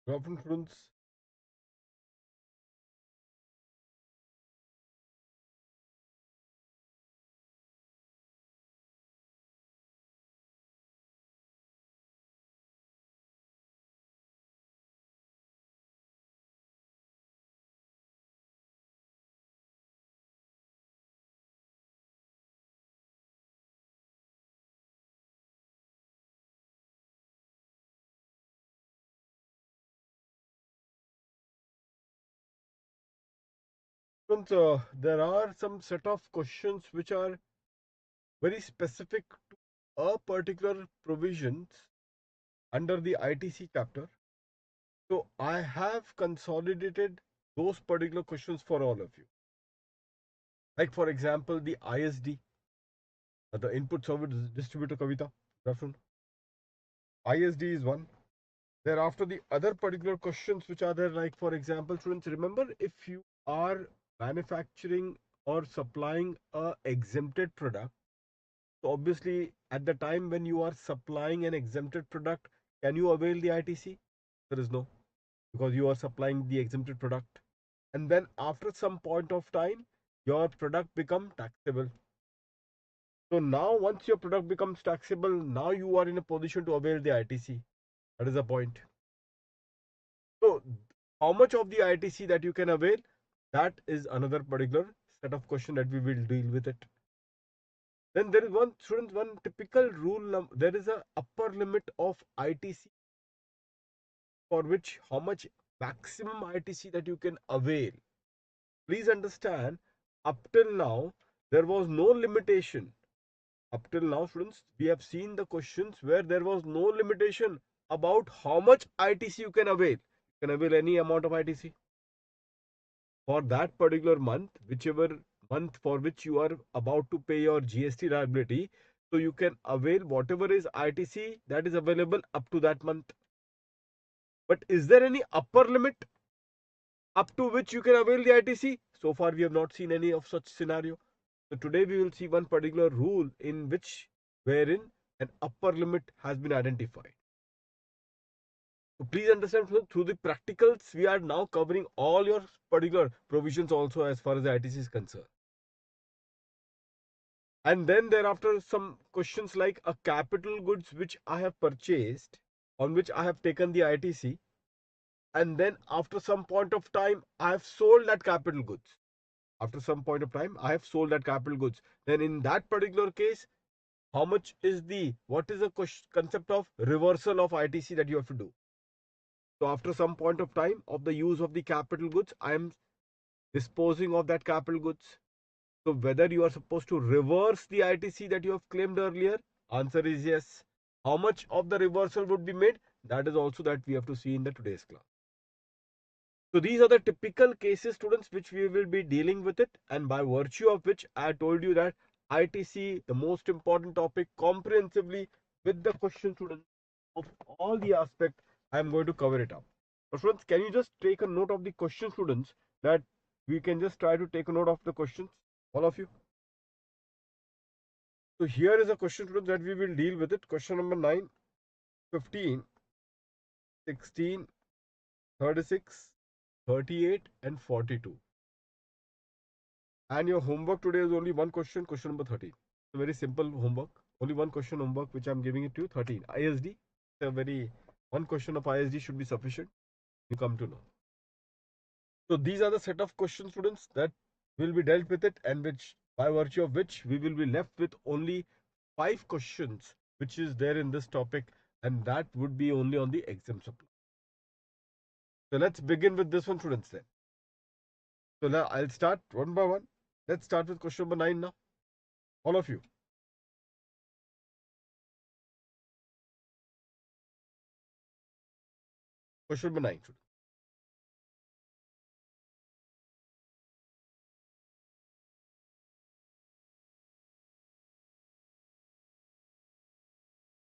Good afternoon, students. Students, there are some set of questions which are very specific to a particular provisions under the ITC chapter. So I have consolidated those particular questions for all of you. Like for example, the ISD, the Input Service Distributor Kavita. Good afternoon. ISD is one. Thereafter, the other particular questions which are there, like for example, students, remember if you are manufacturing or supplying a exempted product. So obviously, at the time when you are supplying an exempted product, can you avail the ITC? There is no, because you are supplying the exempted product. And then after some point of time, your product become taxable. So now once your product becomes taxable, now you are in a position to avail the ITC. That is the point. So how much of the ITC that you can avail? That is another particular set of question that we will deal with it. Then there is one, students, one typical rule. There is a upper limit of ITC for which how much maximum ITC that you can avail. Please understand, up till now, there was no limitation. Up till now, students, we have seen the questions where there was no limitation about how much ITC you can avail. You can avail any amount of ITC for that particular month, whichever month for which you are about to pay your GST liability. So you can avail whatever is ITC that is available up to that month. But is there any upper limit up to which you can avail the ITC? So far, we have not seen any of such scenario. So today we will see one particular rule in which wherein an upper limit has been identified. So please understand, through the practicals, we are now covering all your particular provisions also as far as the ITC is concerned. And then thereafter some questions like a capital goods which I have purchased, on which I have taken the ITC, and then after some point of time I have sold that capital goods. After some point of time I have sold that capital goods. Then in that particular case, how much is the, what is the concept of reversal of ITC that you have to do? So after some point of time of the use of the capital goods, I am disposing of that capital goods. So whether you are supposed to reverse the ITC that you have claimed earlier, answer is yes. How much of the reversal would be made? That is also that we have to see in the today's class. So these are the typical cases, students, which we will be dealing with it, and by virtue of which I told you that ITC, the most important topic, comprehensively with the question, students, of all the aspect, I am going to cover it up. So students, can you just take a note of the question, students, that we can just try to take a note of the questions, all of you. So here is a question, students, that we will deal with it. Question number 9, 15, 16, 36, 38, and 42. And your homework today is only one question, question number 13. It's a very simple homework. Only one question homework which I'm giving it to you, 13. ISD. It's a very, one question of ISD should be sufficient. You come to know. So these are the set of questions, students, that will be dealt with it, and which by virtue of which we will be left with only 5 questions which is there in this topic, and that would be only on the exam supply. So let's begin with this one, students, then. So now I'll start one by one. Let's start with question number 9 now. All of you. Question number 9, students.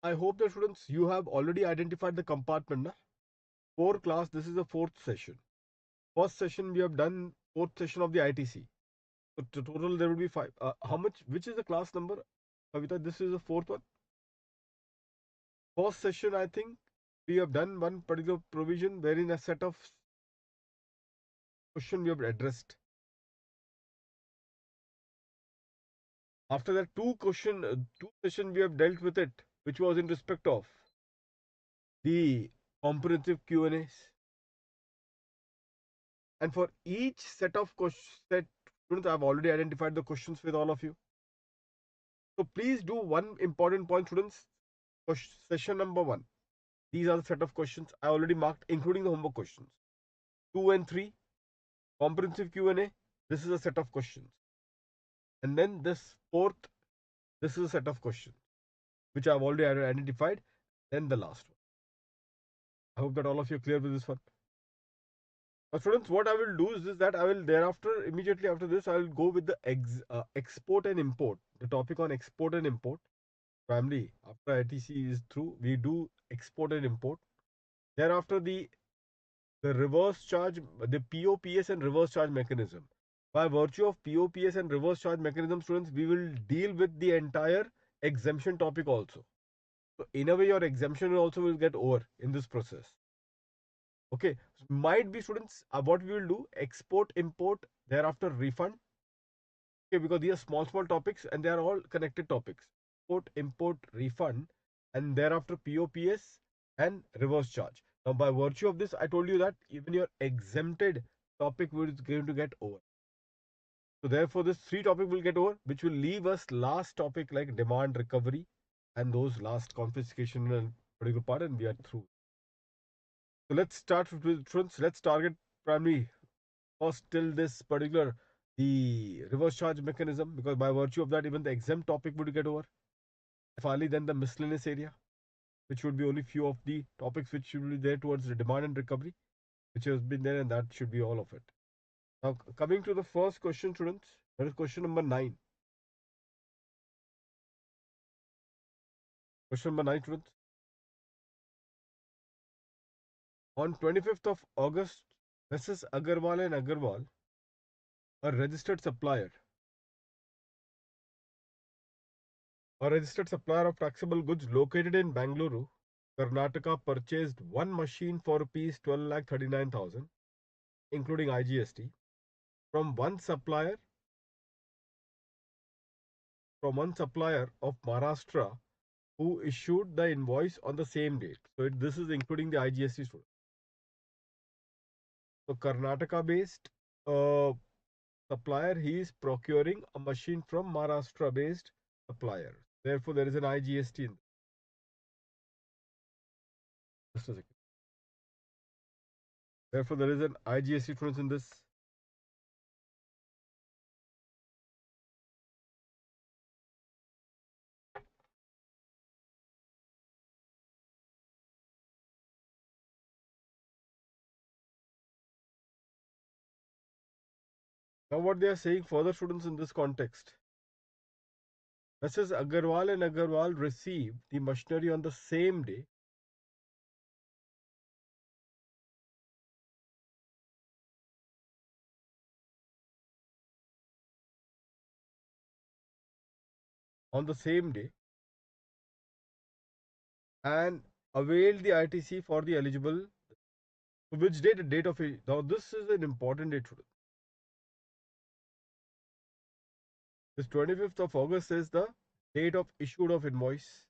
I hope that, students, you have already identified the compartment. Na? 4 class, this is the 4th session. First session we have done 4th session of the ITC. So total there will be 5. How much? Which is the class number, Kavita? This is the 4th one. First session, I think we have done one particular provision wherein a set of question we have addressed. After that, two session we have dealt with it, which was in respect of the comprehensive Q&As. And for each set of questions that students, I've already identified the questions with all of you. So please do one important point, students. Session number 1. These are the set of questions I already marked, including the homework questions. 2 and 3, comprehensive Q&A. This is a set of questions. And then this fourth, this is a set of questions, which I've already identified. Then the last one. I hope that all of you are clear with this one. Now, students, what I will do is that I will thereafter, immediately after this, I will go with the export and import. The topic on export and import. Primarily, after ITC is through, we do export and import. Thereafter, the reverse charge, the POPS and reverse charge mechanism. By virtue of POPS and reverse charge mechanism, students, we will deal with the entire exemption topic also. So in a way, your exemption also will get over in this process. Okay, might be, students, what we will do, export, import, thereafter refund. Okay, because these are small topics and they are all connected topics. Export, import, refund, and thereafter POPS and reverse charge. Now, by virtue of this, I told you that even your exempted topic is going to get over. So therefore, this 3 topic will get over, which will leave us last topic like demand recovery and those last confiscation and particular part, and we are through. So let's start with students. Let's target primary first till this particular the reverse charge mechanism, because by virtue of that, even the exempt topic would get over. Finally, then the miscellaneous area, which would be only few of the topics which should be there towards the demand and recovery, which has been there, and that should be all of it. Now, coming to the first question, students, that is question number 9. Question number 9, students. On 25th of August, Mrs. Agarwal and Agarwal, a registered supplier of taxable goods located in Bangalore, Karnataka, purchased one machine for rupees 12,39,000, including IGST, from one supplier of Maharashtra, who issued the invoice on the same date. So this is including the IGST student. So Karnataka based supplier, he is procuring a machine from Maharashtra based supplier. Therefore, there is an IGST in this. Just a second. Therefore, there is an IGST difference in this. Now, what they are saying further, students, in this context, Mrs. Agarwal and Agarwal received the machinery on the same day. On the same day, and availed the ITC for the eligible. Which date? The date of it. Now, this is an important date, students. This 25th of August is the date of issued of invoice.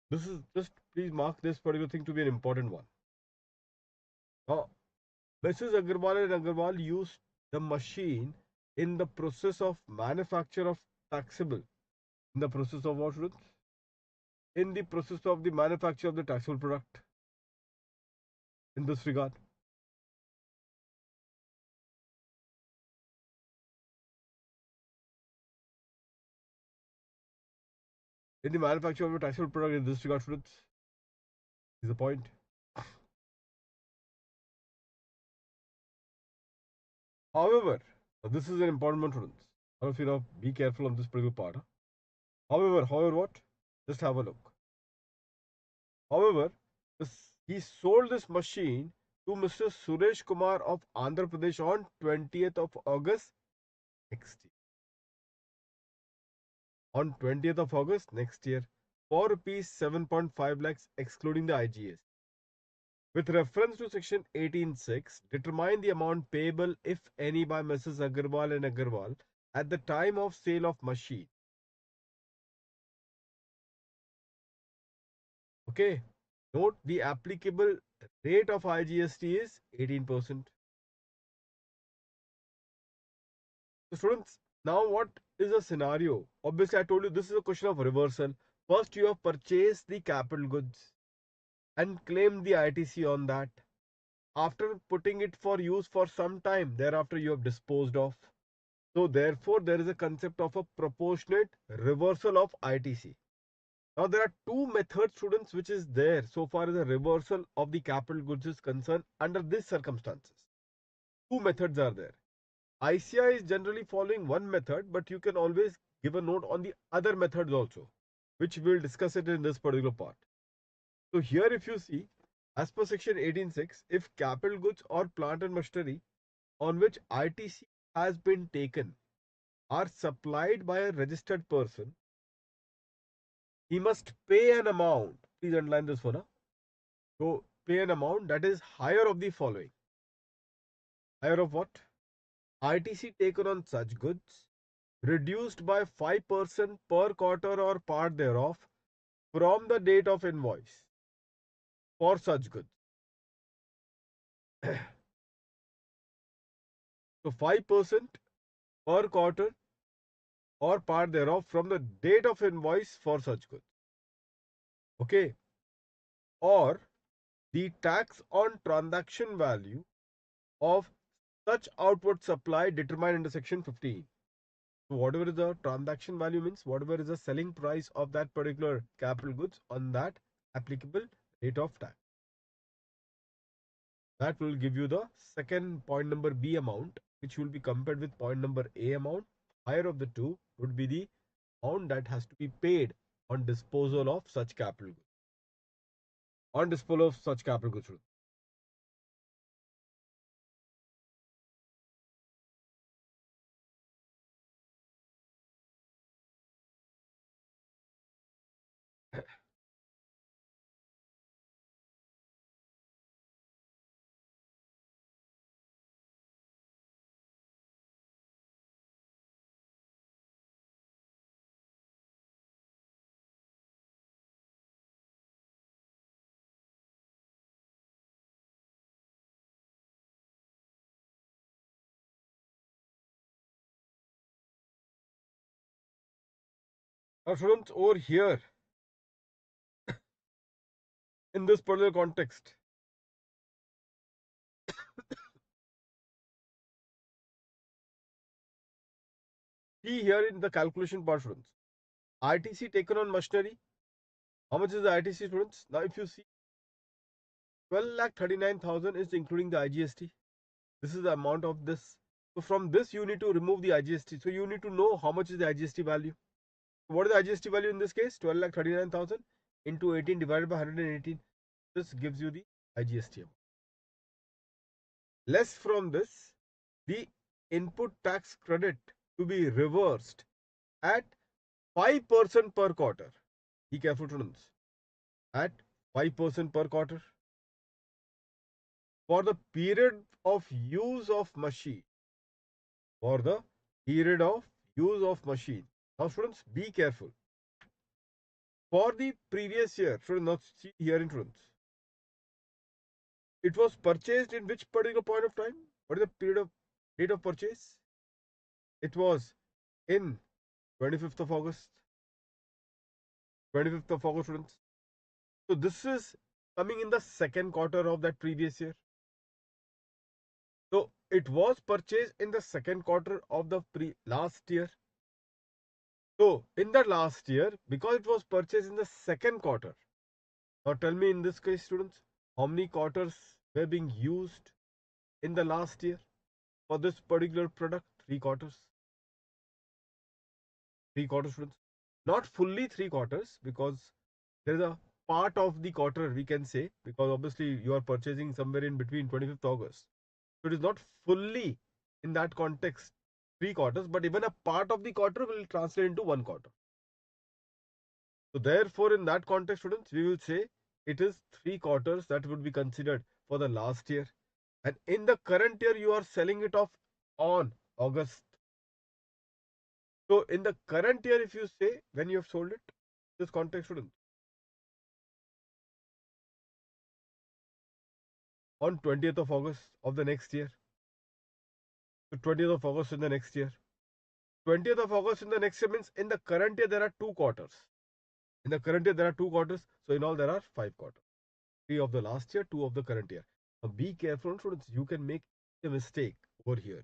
This is just, please mark this particular thing to be an important one. Now, Mrs. Agarwal and Agarwal used the machine in the process of manufacture of taxable. In the process of what, students? In the process of the manufacture of the taxable product. In this regard. In the manufacture of a taxable product in this regard, students, is the point. However, this is an important one, students. All of you know, be careful on this particular part. However, what? Just have a look. However, he sold this machine to Mr. Suresh Kumar of Andhra Pradesh on 20th of August next year. On 20th of August next year. for rupees 7.5 lakhs excluding the IGS. With reference to section 18.6, determine the amount payable, if any, by Mrs. Agarwal and Agarwal at the time of sale of machine. Okay. Note the applicable rate of IGST is 18%. So students, now what is the scenario? Obviously, I told you this is a question of reversal. First, you have purchased the capital goods and claimed the ITC on that. After putting it for use for some time, thereafter you have disposed of. So therefore, there is a concept of a proportionate reversal of ITC. Now there are two methods, students, which is there so far as a reversal of the capital goods is concerned under these circumstances. Two methods are there. ICI is generally following one method, but you can always give a note on the other methods also, which we'll discuss it in this particular part. So here if you see, as per section 18.6, if capital goods or plant and machinery on which ITC has been taken are supplied by a registered person, he must pay an amount. Please underline this one. So pay an amount that is higher of the following. Higher of what? ITC taken on such goods reduced by 5% per quarter or part thereof from the date of invoice for such goods. So 5% per quarter or part thereof from the date of invoice for such goods. Okay. Or the tax on transaction value of such outward supply determined under section 15. So whatever is the transaction value means whatever is the selling price of that particular capital goods on that applicable rate of tax. That will give you the second point number B amount, which will be compared with point number A amount. Higher of the two would be the amount that has to be paid on disposal of such capital goods. On disposal of such capital goods. Now students, over here in this particular context, see here in the calculation part, students, ITC taken on machinery. How much is the ITC, students? Now if you see 12,39,000 is including the IGST. This is the amount of this. So from this you need to remove the IGST. So you need to know how much is the IGST value. What is the IGST value in this case? 12,39,000 into 18 divided by 118. This gives you the IGST amount. Less from this, the input tax credit to be reversed at 5% per quarter. Be careful, students. At 5% per quarter for the period of use of machine. For the period of use of machine. Now, students, be careful. For the previous year, students, now see here in students, it was purchased in which particular point of time? What is the period of date of purchase? It was in 25th of August. 25th of August, students. So this is coming in the second quarter of that previous year. So it was purchased in the second quarter of the last year. So in the last year, because it was purchased in the second quarter. Now tell me in this case, students, how many quarters were being used in the last year for this particular product? 3 quarters. 3 quarters, students. Not fully 3 quarters, because there is a part of the quarter we can say, because obviously you are purchasing somewhere in between 25th August. So it is not fully in that context 3 quarters, but even a part of the quarter will translate into 1 quarter. So therefore, in that context, students, we will say it is 3 quarters that would be considered for the last year. And in the current year, you are selling it off on August. So in the current year, if you say when you have sold it, this context, students, on 20th of August of the next year. So 20th of August in the next year. 20th of August in the next year means in the current year there are 2 quarters. In the current year there are 2 quarters. So in all there are 5 quarters. 3 of the last year, 2 of the current year. Now be careful, students. You can make a mistake over here.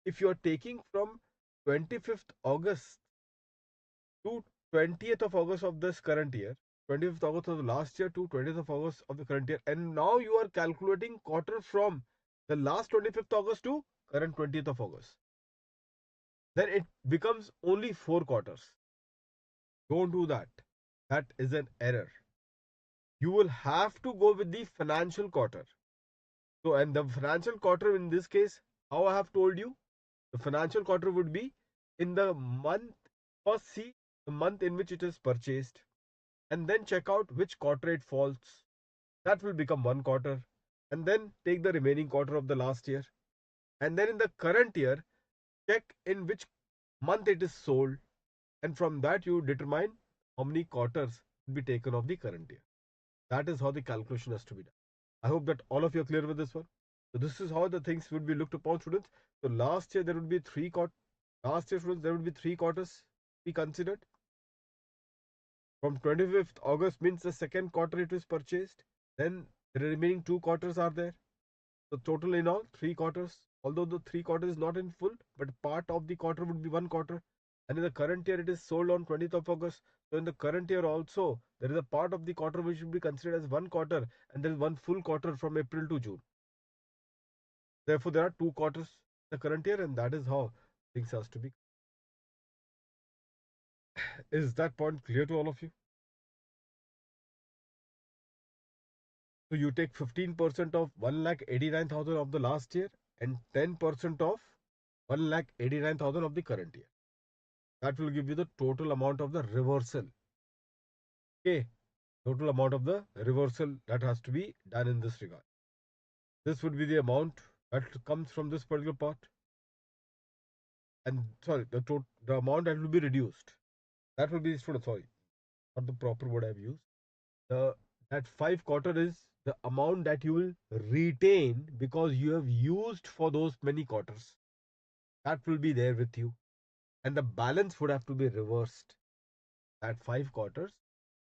If you are taking from 25th August to 20th of August of this current year, 25th August of the last year to 20th of August of the current year, and now you are calculating quarter from the last 25th August to current 20th of August, then it becomes only 4 quarters. Don't do that. That is an error. You will have to go with the financial quarter. So, and the financial quarter in this case, how I have told you, the financial quarter would be in the month, first see the month in which it is purchased, and then check out which quarter it falls. That will become 1 quarter, and then take the remaining quarter of the last year. And then in the current year, check in which month it is sold, and from that you determine how many quarters will be taken of the current year. That is how the calculation has to be done. I hope that all of you are clear with this one. So this is how the things would be looked upon, students. So last year there would be three quarters. Last year, students, there would be 3 quarters be considered. From 25th August means the second quarter it is purchased. Then the remaining 2 quarters are there. So total in all 3 quarters. Although the 3 quarters is not in full, but part of the quarter would be 1 quarter. And in the current year, it is sold on 20th of August. So in the current year also, there is a part of the quarter which should be considered as 1 quarter, and there is one full quarter from April to June. Therefore, there are 2 quarters in the current year, and that is how things has to be. Is that point clear to all of you? So you take 15% of 1,89,000 of the last year and 10% of 1,89,000 of the current year. That will give you the total amount of the reversal. Okay, total amount of the reversal that has to be done in this regard. This would be the amount that comes from this particular part, and sorry, the amount that will be reduced. That will be, sorry, not the proper word I've used. The that 5 quarter is the amount that you will retain because you have used for those many quarters. That will be there with you, and the balance would have to be reversed. At 5 quarters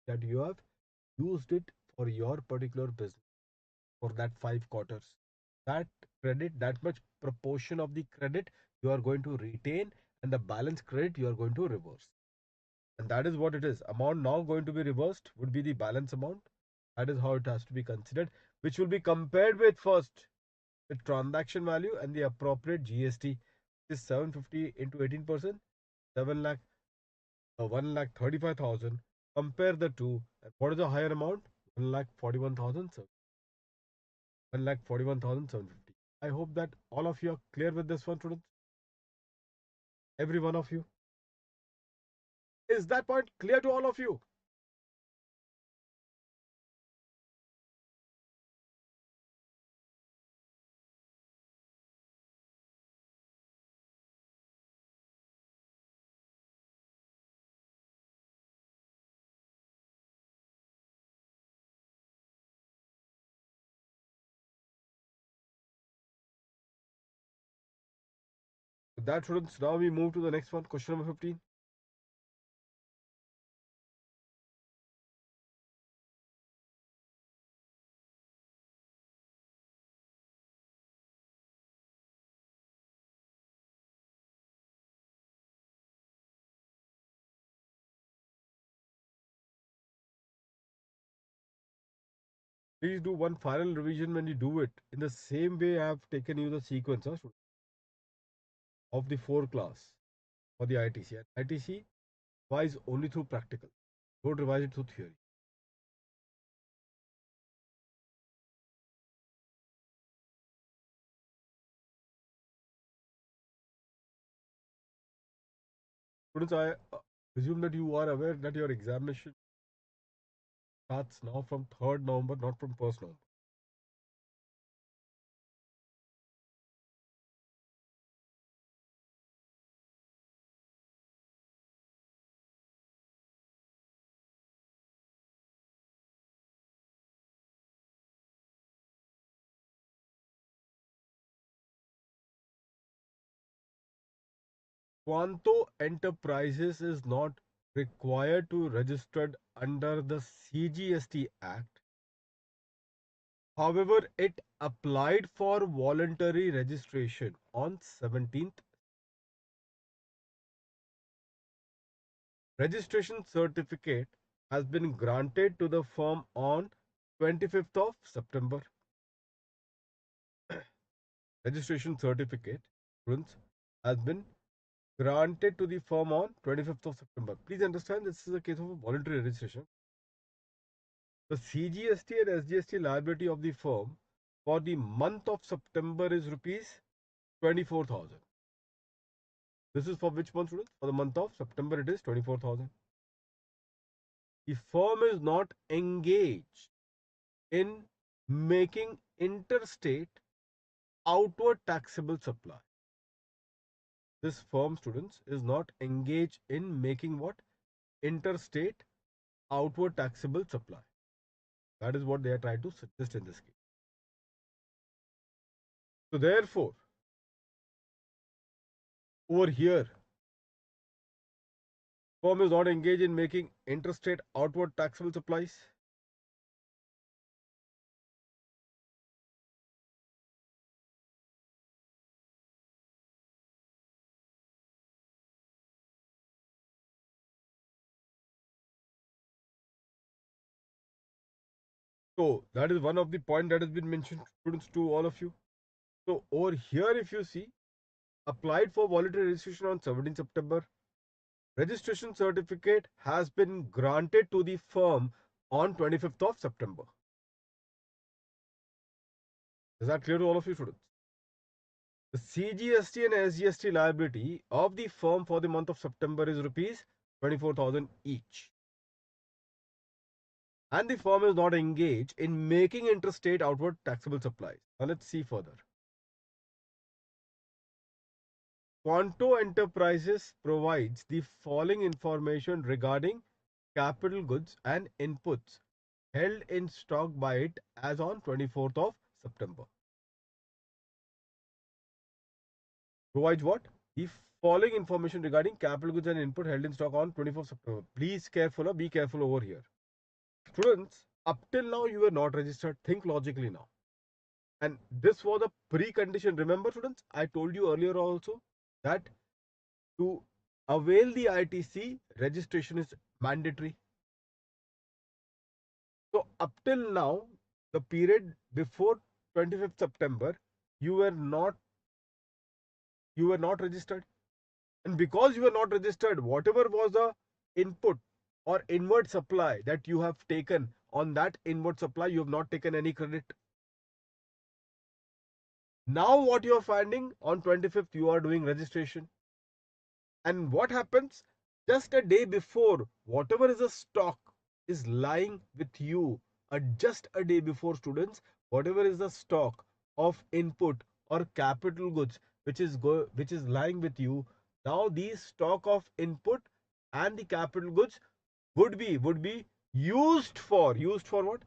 that you have used it for your particular business for that 5 quarters. That credit, that much proportion of the credit you are going to retain, and the balance credit you are going to reverse. And that is what it is. Amount now going to be reversed would be the balance amount. That is how it has to be considered, which will be compared with first the transaction value and the appropriate GST. This 750 into 18%, 7 lakh, 1 lakh 35,000. Compare the two. And what is the higher amount? 1 lakh 41,000. 1,41,750. I hope that all of you are clear with this one, students. Every one of you. Is that point clear to all of you? With that, students, now we move to the next one, question number 15. Please do one final revision when you do it. In the same way, I have taken you the sequence of the 4 class for the ITC. And ITC revise only through practical. Don't revise it through theory. Students, Assume that you are aware that your examination starts now from 3rd November, not from 1st November. Quanto Enterprises is not required to register under the CGST Act. However, it applied for voluntary registration on 17th. Registration certificate has been granted to the firm on 25th of September. Registration certificate, students, has been granted to the firm on 25th of September. Please understand this is a case of a voluntary registration. The CGST and SGST liability of the firm for the month of September is rupees 24,000. This is for which month, students? For the month of September, it is 24,000. The firm is not engaged in making interstate outward taxable supply. This firm, students, is not engaged in making what? Interstate outward taxable supply. That is what they are trying to suggest in this case. So therefore, over here, firm is not engaged in making interstate outward taxable supplies. So that is one of the point that has been mentioned, students, to all of you. So over here, if you see, applied for voluntary registration on 17 September. Registration certificate has been granted to the firm on 25th of September. Is that clear to all of you, students? The CGST and SGST liability of the firm for the month of September is rupees 24,000 each. And the firm is not engaged in making interstate outward taxable supplies. Now let's see further. Quanto Enterprises provides the following information regarding capital goods and inputs held in stock by it as on 24th of September. Provides what? The following information regarding capital goods and input held in stock on 24th September. Please be careful over here. Students, up till now you were not registered. Think logically now. And this was a precondition. Remember, students, I told you earlier also that to avail the ITC, registration is mandatory. So up till now, the period before 25th September, you were not registered. And because you were not registered, whatever was the input or inward supply that you have taken, on that inward supply, you have not taken any credit. Now what you are finding, on 25th, you are doing registration. And what happens? Just a day before, whatever is a stock is lying with you, just a day before, students, whatever is the stock of input or capital goods which is lying with you, now these stock of input and the capital goods would be used for what?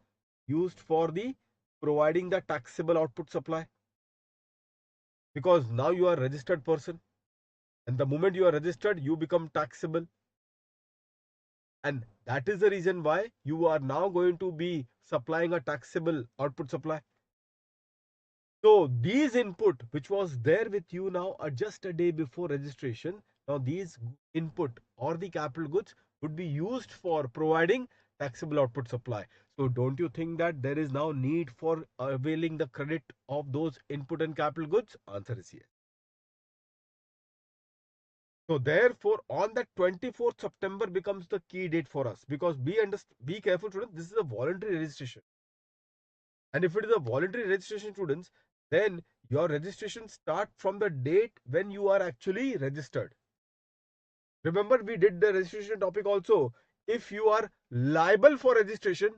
Used for the providing the taxable output supply, because now you are a registered person, and the moment you are registered, you become taxable. And that is the reason why you are now going to be supplying a taxable output supply. So these input which was there with you now are just a day before registration. Now these input or the capital goods would be used for providing taxable output supply. So don't you think that there is now need for availing the credit of those input and capital goods? Answer is yes. So therefore, on that 24th September becomes the key date for us, because be careful, students. This is a voluntary registration, and if it is a voluntary registration, students, then your registration start from the date when you are actually registered. Remember, we did the registration topic also. If you are liable for registration,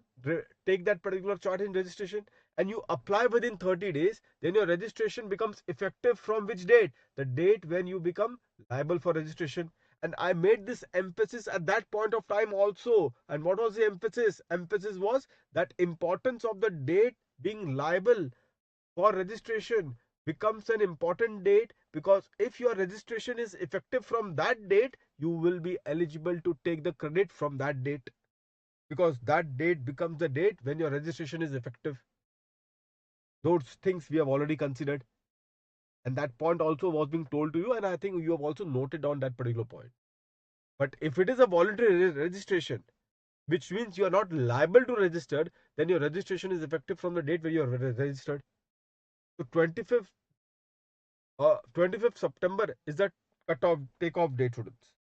take that particular chart in registration and you apply within 30 days, then your registration becomes effective from which date? The date when you become liable for registration. And I made this emphasis at that point of time also. And what was the emphasis? Emphasis was that importance of the date being liable for registration becomes an important date, because if your registration is effective from that date, you will be eligible to take the credit from that date, because that date becomes the date when your registration is effective. Those things we have already considered, and that point also was being told to you, and I think you have also noted down that particular point. But if it is a voluntary registration, which means you are not liable to register, then your registration is effective from the date when you are registered. So 25th September is that cut-off take-off date, students.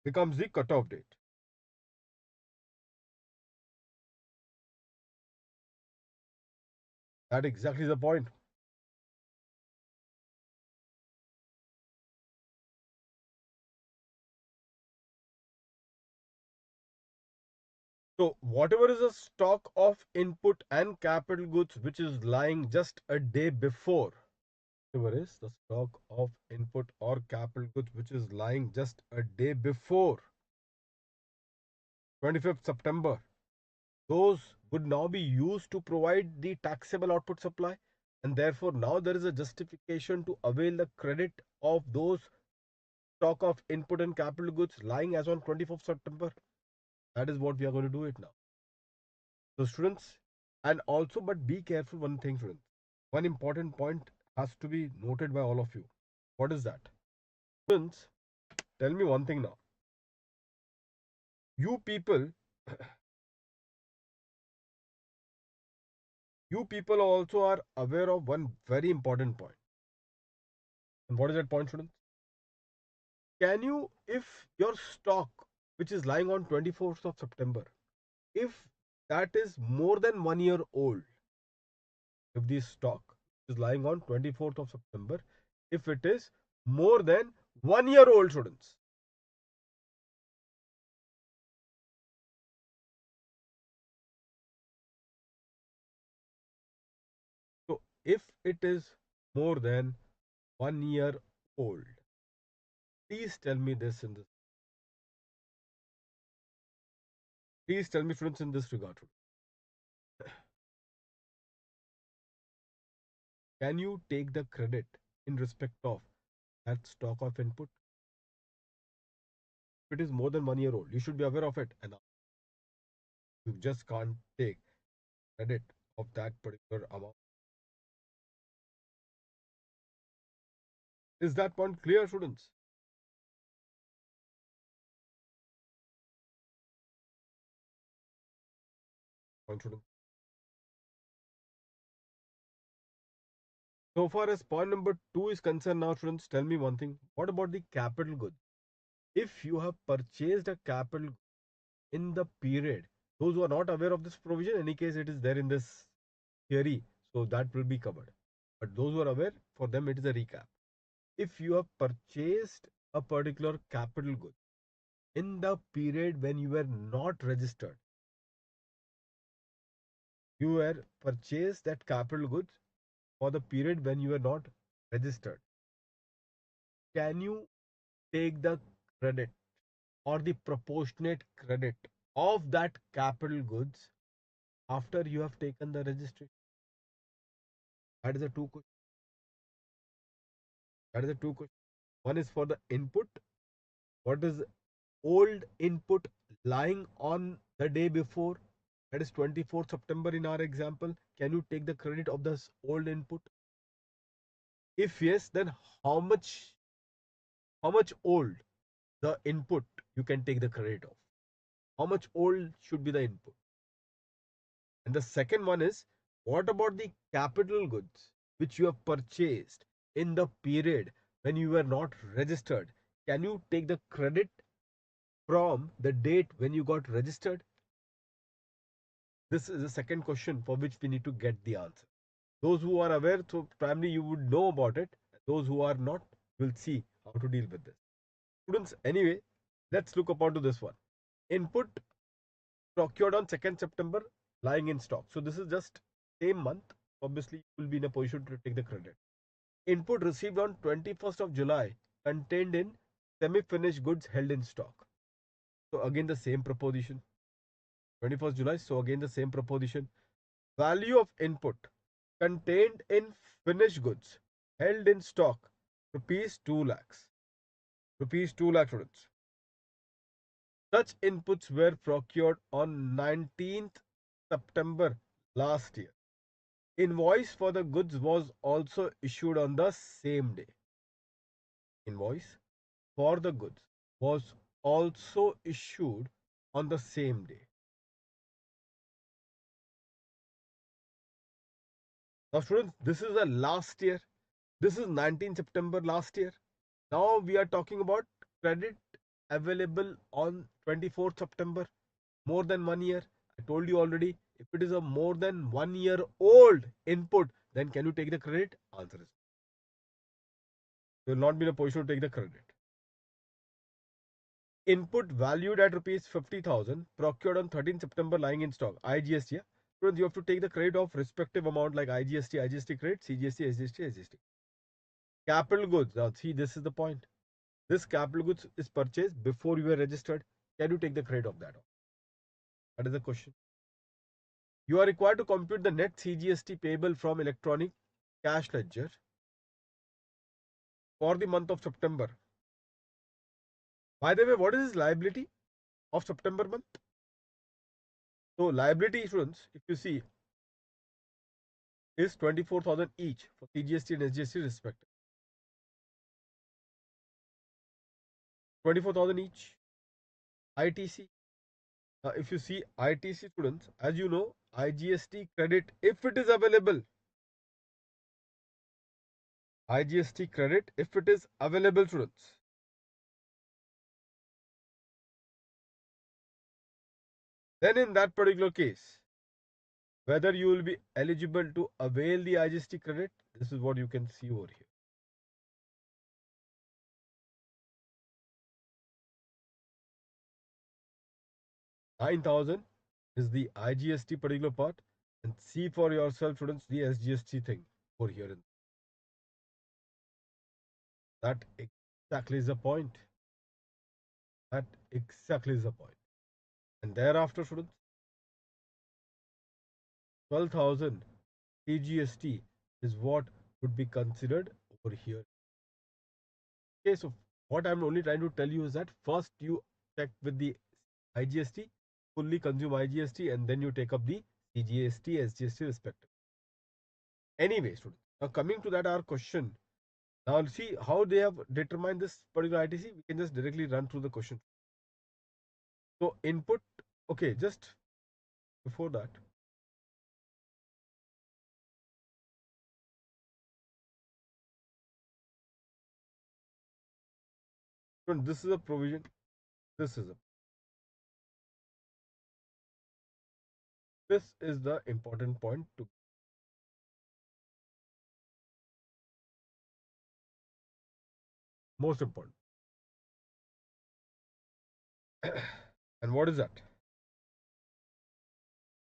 Becomes the cut-off date. That exactly the point. So whatever is a stock of input and capital goods which is lying just a day before, whatever is the stock of input or capital goods which is lying just a day before 25th September, those would now be used to provide the taxable output supply, and therefore now there is a justification to avail the credit of those stock of input and capital goods lying as on 24th September. That is what we are going to do it now. So students, and also, but be careful one thing, students. One important point has to be noted by all of you. What is that? Students, tell me one thing now. You people, you people also are aware of one very important point. And what is that point, students? Can you, if your stock, which is lying on 24th of September, if that is more than 1 year old, if the stock is lying on 24th of September, if it is more than 1 year old, students, so if it is more than 1 year old, please tell me this in this. Please tell me, students, in this regard. Can you take the credit in respect of that stock of input? If it is more than 1 year old, you should be aware of it, and you just can't take credit of that particular amount. Is that point clear, students? Point, students. So far as point number two is concerned, now, students, tell me one thing. What about the capital goods? If you have purchased a capital in the period, those who are not aware of this provision, in any case, it is there in this theory, so that will be covered. But those who are aware, for them, it is a recap. If you have purchased a particular capital good in the period when you were not registered, you were purchased that capital goods for the period when you were not registered, can you take the credit or the proportionate credit of that capital goods after you have taken the registration? That is a two question. That is a two question. One is for the input. What is old input lying on the day before? That is 24th September in our example. Can you take the credit of this old input? If yes, then how much old the input you can take the credit of? How much old should be the input? And the second one is, what about the capital goods which you have purchased in the period when you were not registered? Can you take the credit from the date when you got registered? This is the second question for which we need to get the answer. Those who are aware, so primarily you would know about it. Those who are not will see how to deal with this. Students, anyway, let's look upon to this one. Input procured on 2nd September, lying in stock. So this is just same month. Obviously, you will be in a position to take the credit. Input received on 21st of July, contained in semi-finished goods held in stock. So again the same proposition. 21st July, so again the same proposition. Value of input contained in finished goods held in stock, rupees 2 lakhs. Rupees 2 lakh, students. Such inputs were procured on 19th September last year. Invoice for the goods was also issued on the same day. Invoice for the goods was also issued on the same day. Now, students, this is the last year. This is 19 September last year. Now we are talking about credit available on 24th September, more than 1 year. I told you already, if it is a more than 1 year old input, then can you take the credit? Answer is you will not be in a position to take the credit. Input valued at rupees 50,000, procured on 13 September, lying in stock. IGST. Yeah? You have to take the credit of respective amount like IGST credit, CGST, SGST, SGST. Capital goods. Now, see, this is the point. This capital goods is purchased before you were registered. Can you take the credit of that? That is the question. You are required to compute the net CGST payable from electronic cash ledger for the month of September. By the way, what is this liability of September month? So liability, students, if you see, is 24,000 each for CGST and SGST respectively. 24,000 each. ITC. If you see ITC, students, as you know, IGST credit, if it is available, IGST credit, if it is available, students, then in that particular case, whether you will be eligible to avail the IGST credit, this is what you can see over here. $9,000 is the IGST particular part, and see for yourself, students, the SGST thing over here. That exactly is the point. That exactly is the point. And thereafter, students, 12,000 CGST is what would be considered over here. Okay, so what I'm only trying to tell you is that first you check with the IGST, fully consume IGST, and then you take up the CGST, SGST respectively. Anyway, students, now coming to that, our question. Now see how they have determined this particular ITC. We can just directly run through the question. So input, okay, just before that, this is a provision. This is the important point to most important. And what is that?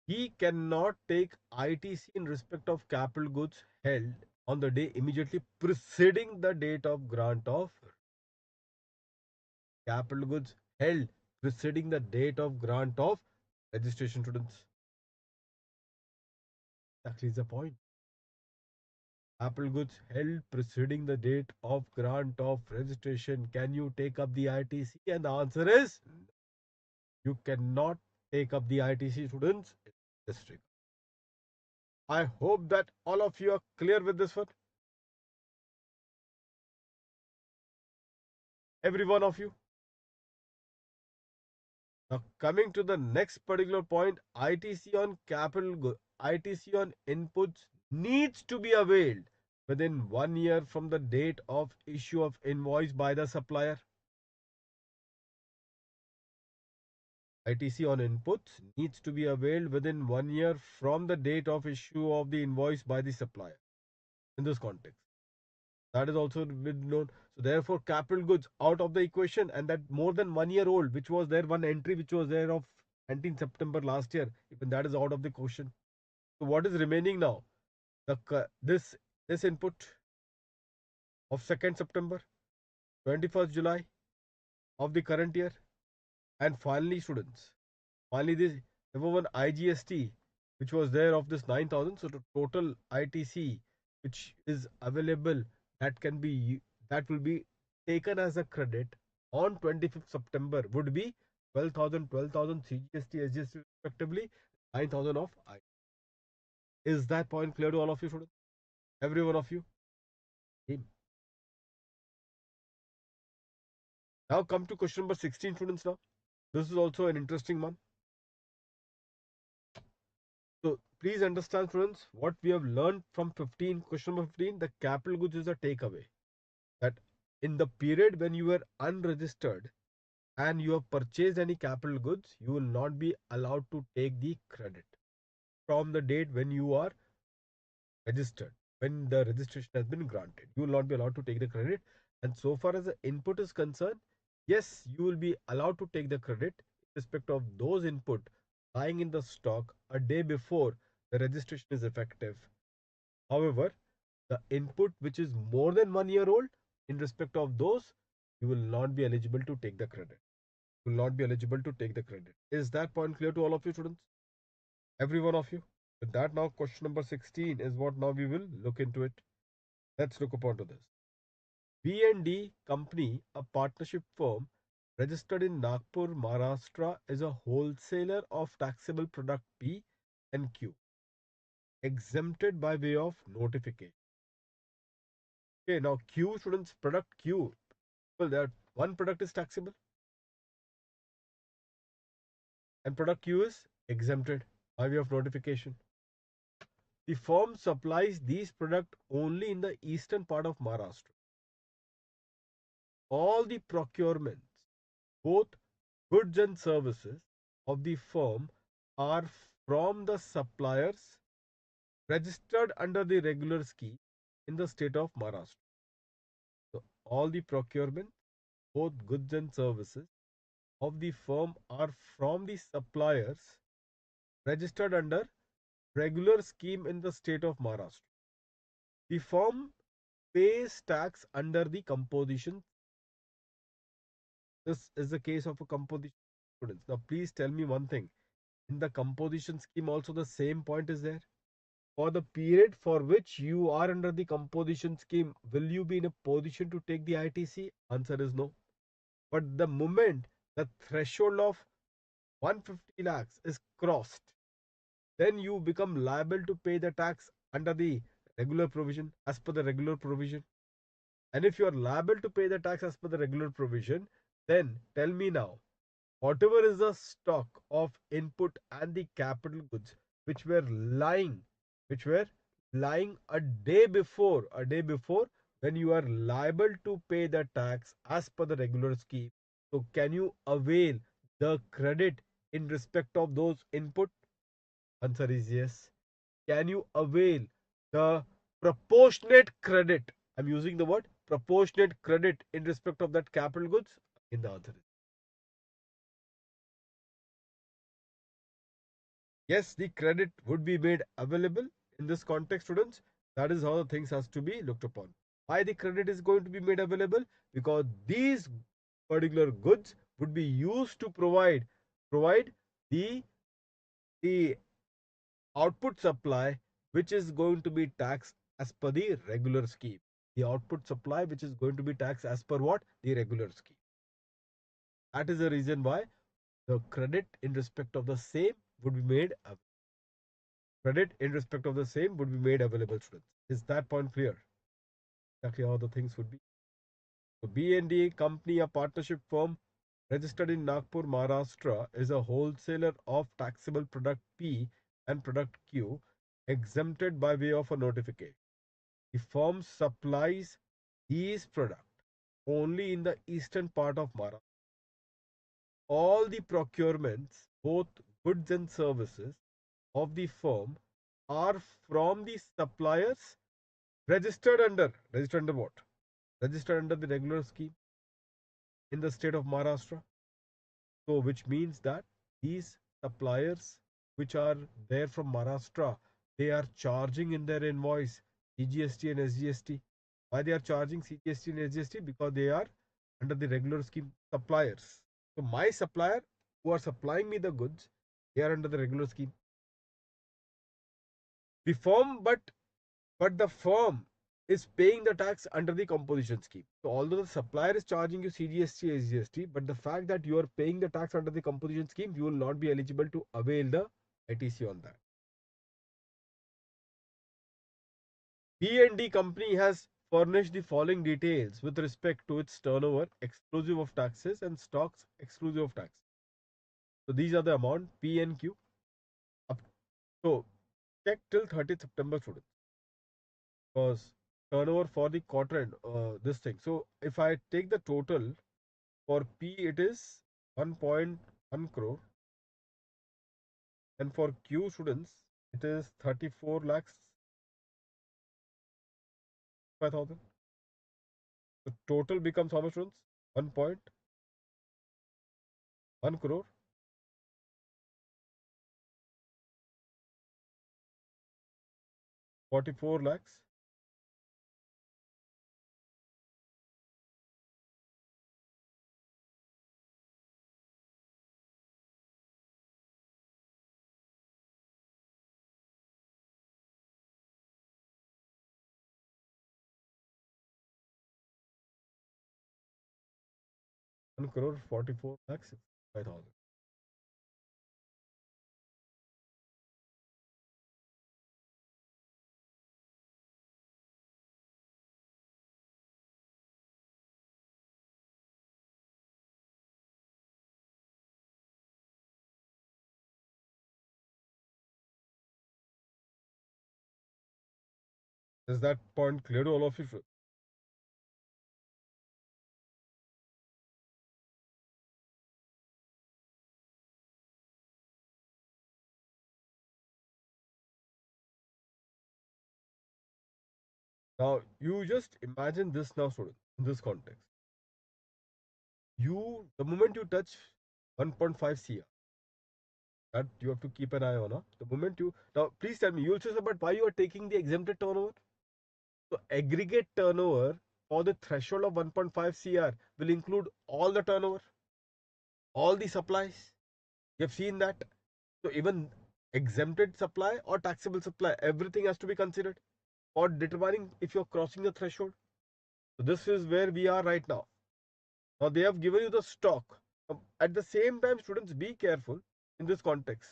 He cannot take ITC in respect of capital goods held on the day immediately preceding the date of grant of capital goods held preceding the date of grant of registration, students. Exactly the point. Capital goods held preceding the date of grant of registration. Can you take up the ITC? And the answer is you cannot take up the ITC, students, in this regard. I hope that all of you are clear with this one. Every one of you. Now coming to the next particular point, ITC on capital goods, ITC on inputs needs to be availed within 1 year from the date of issue of invoice by the supplier. ITC on inputs needs to be availed within 1 year from the date of issue of the invoice by the supplier. In this context, that is also been known. So therefore, capital goods out of the equation, and that more than 1 year old, which was there one entry which was there of 19 September last year, even that is out of the question. So what is remaining now? This input of 2nd September, 21st July of the current year, and finally, students, finally this there was one IGST which was there of this 9,000. So the total ITC which is available, that can be that will be taken as a credit on 25th September would be 12,000 CGST, SGST respectively, 9,000 of I. Is that point clear to all of you, students? Every one of you? Now come to question number 16, students. Now this is also an interesting one. So please understand, students, what we have learned from 15, question number 15, the capital goods is a takeaway. That in the period when you were unregistered and you have purchased any capital goods, you will not be allowed to take the credit from the date when you are registered, when the registration has been granted. You will not be allowed to take the credit. And so far as the input is concerned, yes, you will be allowed to take the credit in respect of those input lying in the stock a day before the registration is effective. However, the input which is more than 1 year old, in respect of those, you will not be eligible to take the credit. You will not be eligible to take the credit. Is that point clear to all of you, students? Every one of you? With that, now question number 16 is what now we will look into it. Let's look upon to this. B&D Company, a partnership firm registered in Nagpur, Maharashtra, is a wholesaler of taxable product P and Q, exempted by way of notification. Okay, now Q, students, product Q. Well, that one product is taxable and product Q is exempted by way of notification. The firm supplies these products only in the eastern part of Maharashtra. All the procurements, both goods and services of the firm, are from the suppliers registered under the regular scheme in the state of Maharashtra. So all the procurement, both goods and services of the firm are from the suppliers registered under regular scheme in the state of Maharashtra. The firm pays tax under the composition. This is the case of a composition, students. Now, please tell me one thing. In the composition scheme, also the same point is there. For the period for which you are under the composition scheme, will you be in a position to take the ITC? Answer is no. But the moment the threshold of 150 lakhs is crossed, then you become liable to pay the tax under the regular provision, as per the regular provision. And if you are liable to pay the tax as per the regular provision, then tell me now, whatever is the stock of input and the capital goods which were lying, which were lying a day before when you are liable to pay the tax as per the regular scheme. So can you avail the credit in respect of those input? Answer is yes. Can you avail the proportionate credit? I'm using the word proportionate credit in respect of that capital goods. In the answer is yes, the credit would be made available in this context, students. That is how the things has to be looked upon. Why the credit is going to be made available? Because these particular goods would be used to provide the the output supply which is going to be taxed as per the regular scheme. The output supply which is going to be taxed as per what? The regular scheme. That is the reason why the credit in respect of the same would be made available. Credit in respect of the same would be made available, students. Is that point clear? Exactly how the things would be. So B&D Company, a partnership firm registered in Nagpur, Maharashtra, is a wholesaler of taxable product P and product Q, exempted by way of a notification. The firm supplies these products only in the eastern part of Maharashtra. all the procurements, both goods and services of the firm, are from the suppliers registered under what? Registered under the regular scheme in the state of Maharashtra. So, which means that these suppliers which are there from Maharashtra, they are charging in their invoice CGST and SGST. Why they are charging CGST and SGST? Because they are under the regular scheme suppliers. So, my supplier who are supplying me the goods, they are under the regular scheme. The firm, but the firm is paying the tax under the composition scheme. So although the supplier is charging you CGST, SGST, but the fact that you are paying the tax under the composition scheme, you will not be eligible to avail the ITC on that. B&D company has furnished the following details with respect to its turnover exclusive of taxes and stocks exclusive of tax. So these are the amount P and Q. Up, so check till 30th September, students, because turnover for the quarter end, this thing. So if I take the total for P, it is 1.1 crore, and for Q, students, it is 34 lakhs 5,000. The total becomes how much, students? 1.1 crore 44 lakhs 1 crore 44 lakhs 5,000. Is that point clear to all of you? Now you just imagine this now, student, in this context. The moment you touch 1.5 CR, that you have to keep an eye on. Huh? The moment you now, please tell me, you'll say, but why you are taking the exempted turnover? So aggregate turnover for the threshold of 1.5 CR will include all the turnover, all the supplies. You have seen that. So even exempted supply or taxable supply, everything has to be considered for determining if you're crossing the threshold. So this is where we are right now. Now they have given you the stock. At the same time, students, be careful in this context.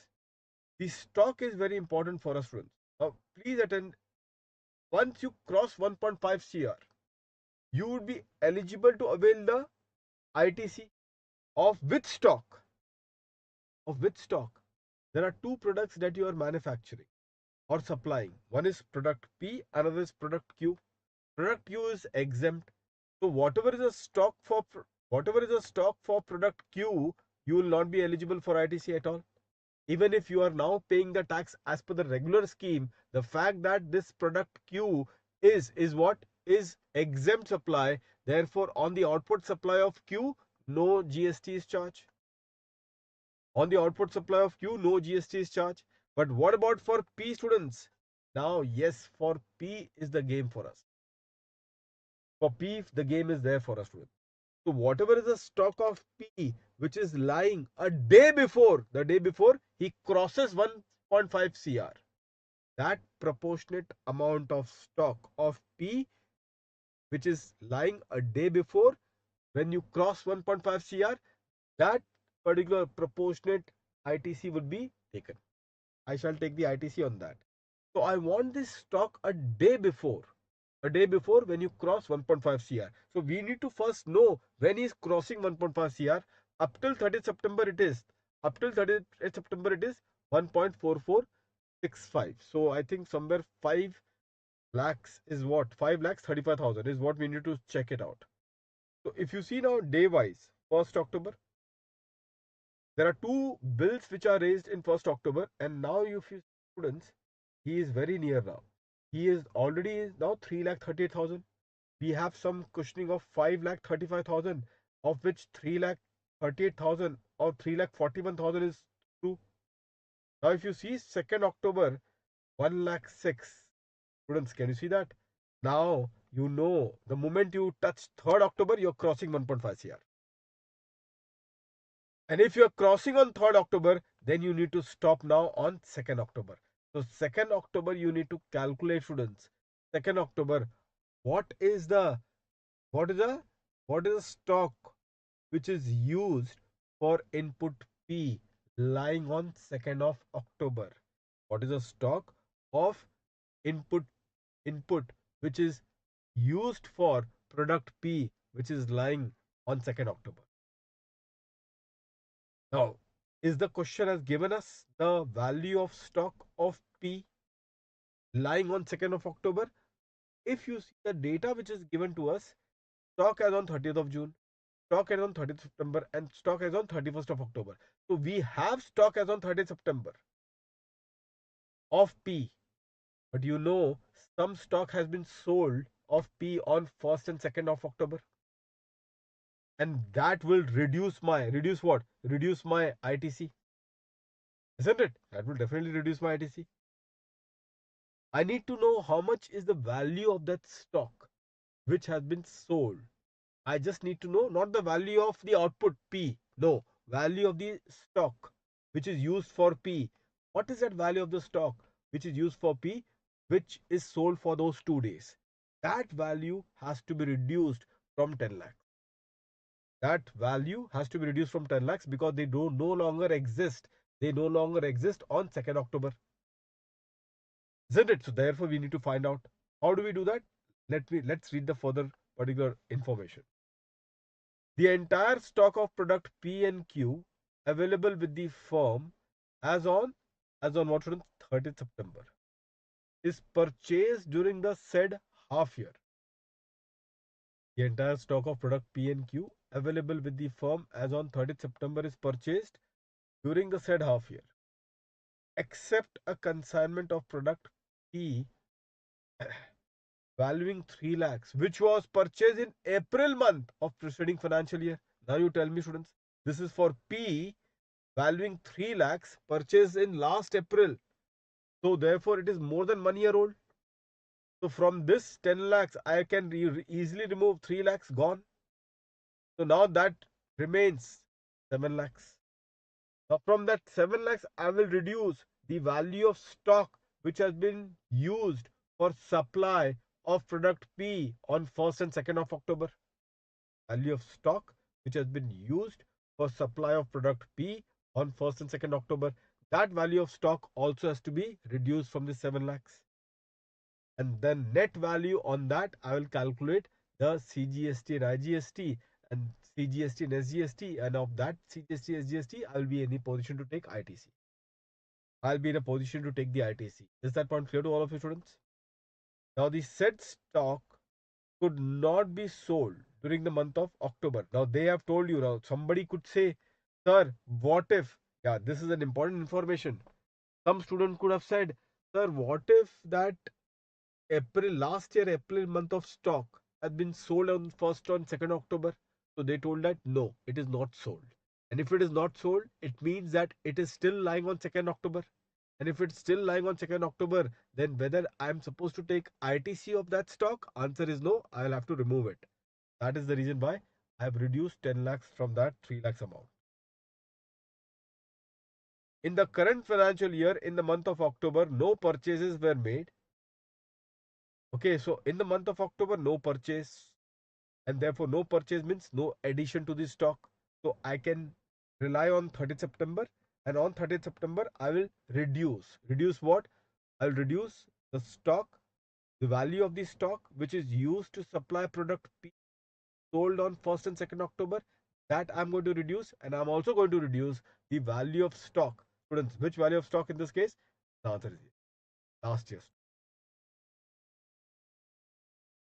The stock is very important for us, students. Now please attend. Once you cross 1.5 CR, you would be eligible to avail the ITC of which stock? Of which stock? There are two products that you are manufacturing or supplying. One is product P, another is product Q. Product Q is exempt. So whatever is a stock for product Q, you will not be eligible for ITC at all. Even if you are now paying the tax as per the regular scheme, the fact that this product Q is what is exempt supply. Therefore, on the output supply of Q, no GST is charged. On the output supply of Q, no GST is charged. But what about for P, students? Now, yes, for P is the game for us. For P, the game is there for us, students. So whatever is the stock of P which is lying the day before he crosses 1.5 CR, that proportionate amount of stock of P which is lying a day before, when you cross 1.5 CR, that particular proportionate ITC would be taken. I shall take the ITC on that. So I want this stock a day before when you cross 1.5 CR. So we need to first know when he's crossing 1.5 CR. Up till 30th September it is. Up till 30th September it is 1.4465. So I think somewhere 5 lakhs is what? 5 lakhs 35,000 is what we need to check it out. So if you see now day wise, 1st October, There are two bills which are raised in 1st October, and now if you students, he is very near now. He is already now 3,38,000. We have some cushioning of 5,35,000, of which 3,38,000 or 3,41,000 is true. Now, if you see 2nd October, 1,06,000. Students, can you see that? Now, you know the moment you touch 3rd October, you're crossing 1.5 CR. And if you're crossing on 3rd October, then you need to stop now on 2nd October. So 2nd October, you need to calculate, students. 2nd October, what is the what is the what is the stock which is used for input P lying on 2nd of October? What is the stock of input which is used for product P which is lying on 2nd October? Now, is the question has given us the value of stock of P lying on 2nd of October? If you see the data which is given to us, stock as on 30th of June, stock as on 30th September, and stock as on 31st of October. So we have stock as on 30th September of P, but you know some stock has been sold of P on 1st and 2nd of October, and that will reduce what? Reduce my ITC, isn't it? That will definitely reduce my ITC. I need to know how much is the value of that stock which has been sold. I just need to know not the value of the output P. No, value of the stock which is used for P. What is that value of the stock which is used for P which is sold for those 2 days? That value has to be reduced from 10 lakhs. That value has to be reduced from 10 lakhs because they do no longer exist. They no longer exist on 2nd October. Isn't it? So therefore we need to find out how do we do that. Let's read the further particular information. The entire stock of product P and Q available with the firm as on what, 30th September is purchased during the said half year. The entire stock of product P and Q available with the firm as on 30th September is purchased during the said half year, except a consignment of product P valuing 3 lakhs, which was purchased in April month of preceding financial year. Now you tell me, students, this is for P valuing 3 lakhs purchased in last April. So therefore it is more than 1 year old. So from this 10 lakhs, I can easily remove 3 lakhs gone. So now that remains 7 lakhs. Now from that 7 lakhs, I will reduce the value of stock which has been used for supply of product P on 1st and 2nd of October. Value of stock which has been used for supply of product P on 1st and 2nd October. That value of stock also has to be reduced from the 7 lakhs. And then net value on that, I will calculate the CGST and IGST and CGST and SGST, and of that CGST SGST, I will be in a position to take ITC. I'll be in a position to take the ITC. Is that point clear to all of you, students? Now the said stock could not be sold during the month of October. Now they have told you. Now somebody could say, sir, what if? Yeah, this is an important information. Some student could have said, sir, what if that last year April month of stock had been sold on 1st on 2nd October? So they told that no, it is not sold. And if it is not sold, it means that it is still lying on 2nd October. And if it's still lying on 2nd October, then whether I'm supposed to take ITC of that stock, answer is no, I'll have to remove it. That is the reason why I have reduced 10 lakhs from that 3 lakhs amount. In the current financial year, in the month of October, no purchases were made. Okay, so in the month of October, no purchase, and therefore no purchase means no addition to the stock. So I can rely on 30th September, and on 30th September, I will reduce. Reduce what? I'll reduce the stock, the value of the stock which is used to supply product P sold on 1st and 2nd October. That I'm going to reduce, and I'm also going to reduce the value of stock. Students, which value of stock in this case? The answer is last year's.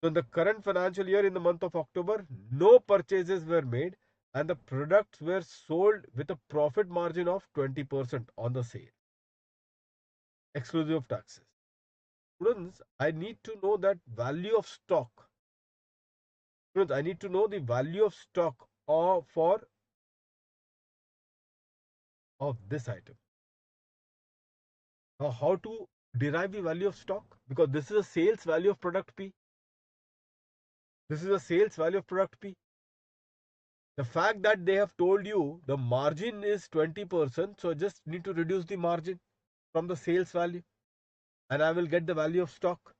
So in the current financial year, in the month of October, no purchases were made, and the products were sold with a profit margin of 20% on the sale, exclusive of taxes. Students, I need to know that value of stock. Students, I need to know the value of stock of this item. Now, how to derive the value of stock? Because this is a sales value of product P. This is a sales value of product P. The fact that they have told you the margin is 20%, so I just need to reduce the margin from the sales value and I will get the value of stock.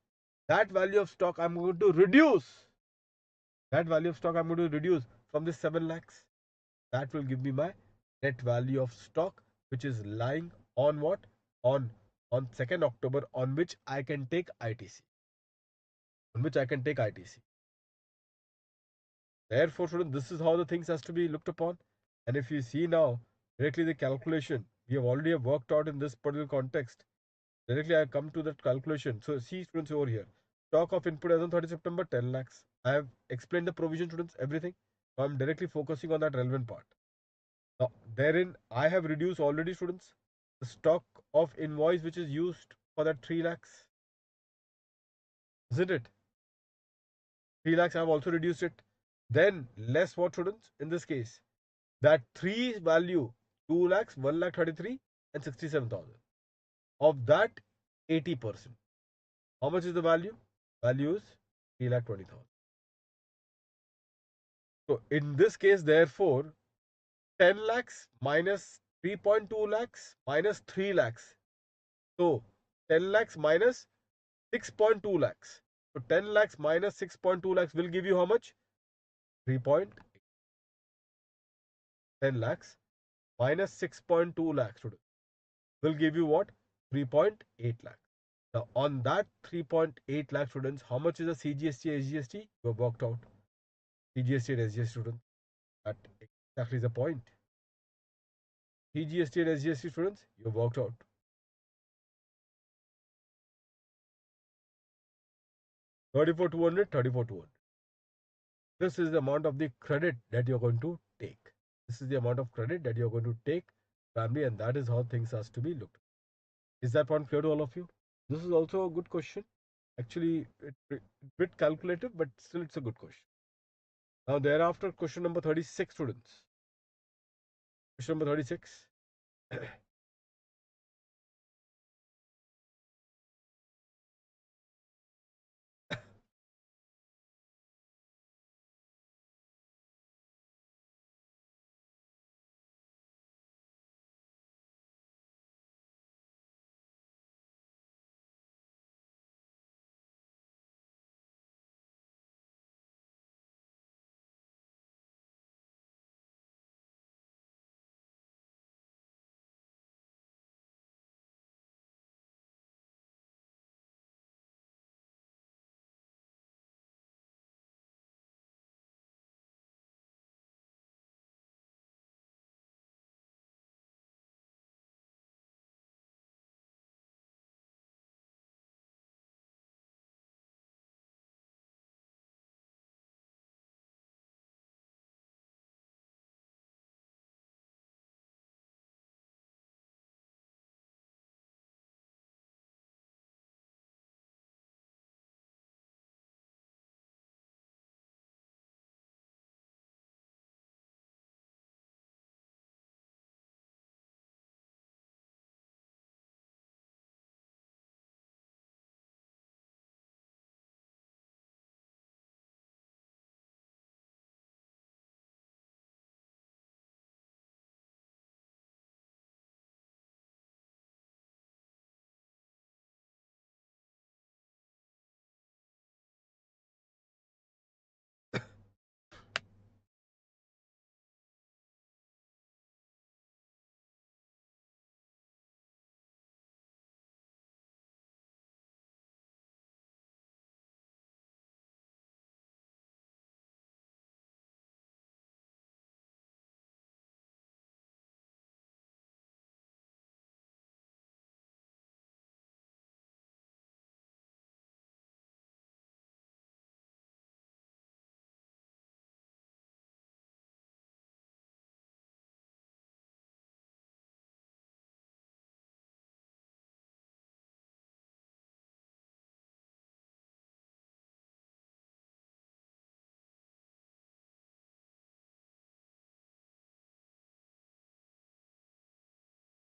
That value of stock I'm going to reduce. That value of stock I'm going to reduce from this 7 lakhs. That will give me my net value of stock, which is lying on what? On on 2nd October, on which I can take ITC. On which I can take ITC. Therefore, students, this is how the things has to be looked upon. And if you see now, directly the calculation, we have already worked out in this particular context. Directly I come to that calculation. So see students over here. Stock of input as on 30 September, 10 lakhs. I have explained the provision, students, everything. So I'm directly focusing on that relevant part. Now, therein, I have reduced already, students, the stock of invoice which is used for that 3 lakhs. Isn't it? 3 lakhs, I have also reduced it. Then, less what, students, in this case? That 3 value, 2 lakhs, 1 lakh 33 and 67,000. Of that, 80%. How much is the value? Value is 3 lakh 20,000. So, in this case, therefore, 10 lakhs minus 3.2 lakhs minus 3 lakhs. So, 10 lakhs minus 6.2 lakhs. So 10 lakhs minus 6.2 lakhs will give you how much? 3.10 lakhs minus 6.2 lakhs will give you what? 3.8 lakhs. Now on that 3.8 lakh students, how much is the CGST, SGST? You have worked out. CGST and SGST students. That exactly is the point. CGST and SGST students, you have worked out. 34,200, 34,200. This is the amount of the credit that you're going to take. This is the amount of credit that you're going to take, family, and that is how things has to be looked. Is that point clear to all of you? This is also a good question. Actually, it's a bit calculative, but still it's a good question. Now, thereafter, question number 36, students. Question number 36.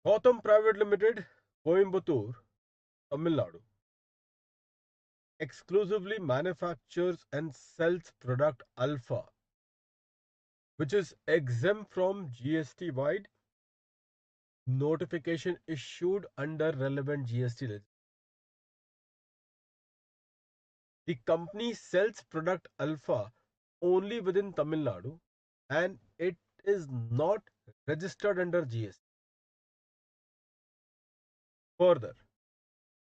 Gautam Private Limited, Coimbatore, Tamil Nadu, exclusively manufactures and sells product Alpha, which is exempt from GST wide notification issued under relevant GST list. The company sells product Alpha only within Tamil Nadu and it is not registered under GST. Further,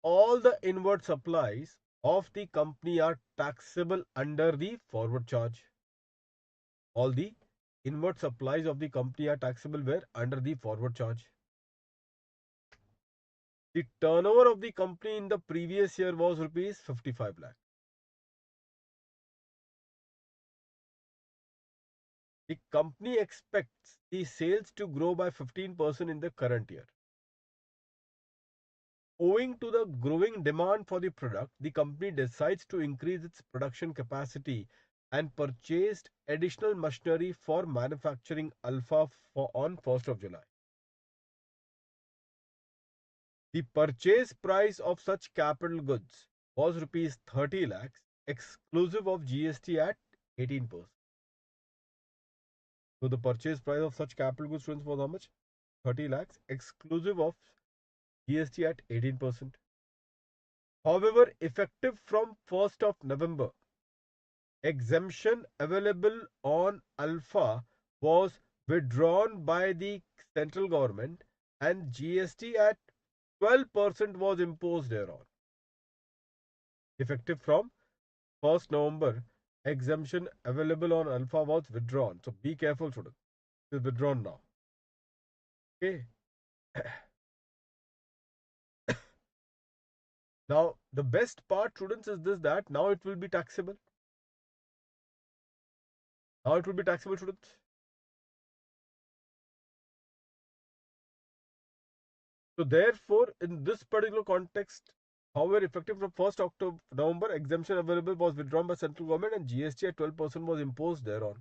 all the inward supplies of the company are taxable under the forward charge. All the inward supplies of the company are taxable where? Under the forward charge. The turnover of the company in the previous year was rupees 55 lakh. The company expects the sales to grow by 15% in the current year. Owing to the growing demand for the product, the company decides to increase its production capacity and purchased additional machinery for manufacturing Alpha on 1st of July. The purchase price of such capital goods was rupees 30 lakhs exclusive of GST at 18%. So the purchase price of such capital goods, students, was how much? 30 lakhs exclusive of GST at 18%. However, effective from 1st of November, exemption available on Alpha was withdrawn by the central government and GST at 12% was imposed thereon. Effective from 1st November, exemption available on Alpha was withdrawn. So be careful, students. It is withdrawn now. Okay. Now, the best part, students, is this, that now it will be taxable. Now it will be taxable, students. So therefore, in this particular context, however, effective from 1st November, exemption available was withdrawn by central government and GST at 12% was imposed thereon.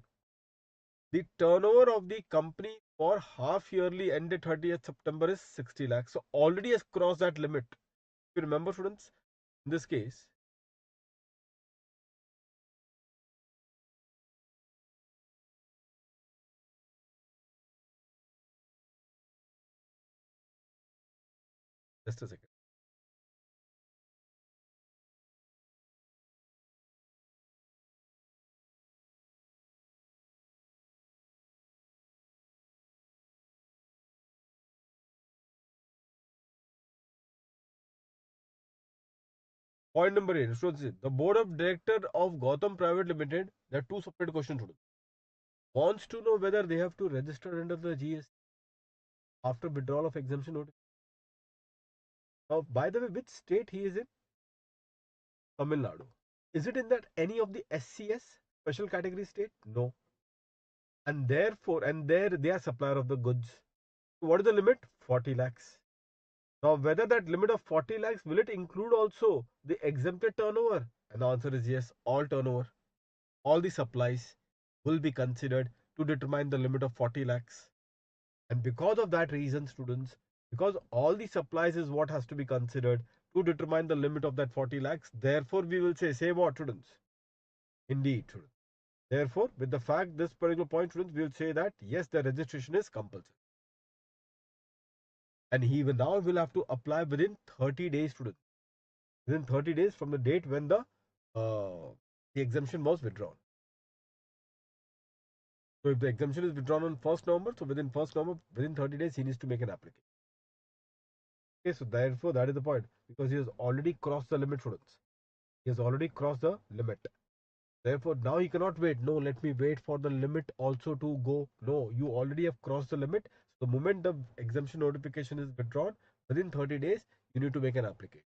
The turnover of the company for half yearly ended 30th September is 60 lakhs. So already has crossed that limit. If you remember, students, in this case, just a second. Point number 8, students, the board of director of Gautam Private Limited, there are two separate questions, students, wants to know whether they have to register under the GST after withdrawal of exemption notice. Now, by the way, which state he is in? Tamil Nadu. Is it in that any of the SCS, special category state? No. And therefore, and there they are supplier of the goods. What is the limit? 40 lakhs. Now, whether that limit of 40 lakhs, will it include also the exempted turnover? And the answer is yes, all turnover, all the supplies will be considered to determine the limit of 40 lakhs. And because of that reason, students, because all the supplies is what has to be considered to determine the limit of that 40 lakhs, therefore we will say what, students? Indeed, students. Therefore, with the fact this particular point, students, we will say that yes, the registration is compulsory. And he will now will have to apply within 30 days, students. Within 30 days from the date when the exemption was withdrawn. So if the exemption is withdrawn on 1st November, so within 1st November, within 30 days, he needs to make an application. Okay, so therefore that is the point, because he has already crossed the limit, students. He has already crossed the limit. Therefore, now he cannot wait. No, let me wait for the limit also to go. No, you already have crossed the limit. So the moment the exemption notification is withdrawn, within 30 days, you need to make an application.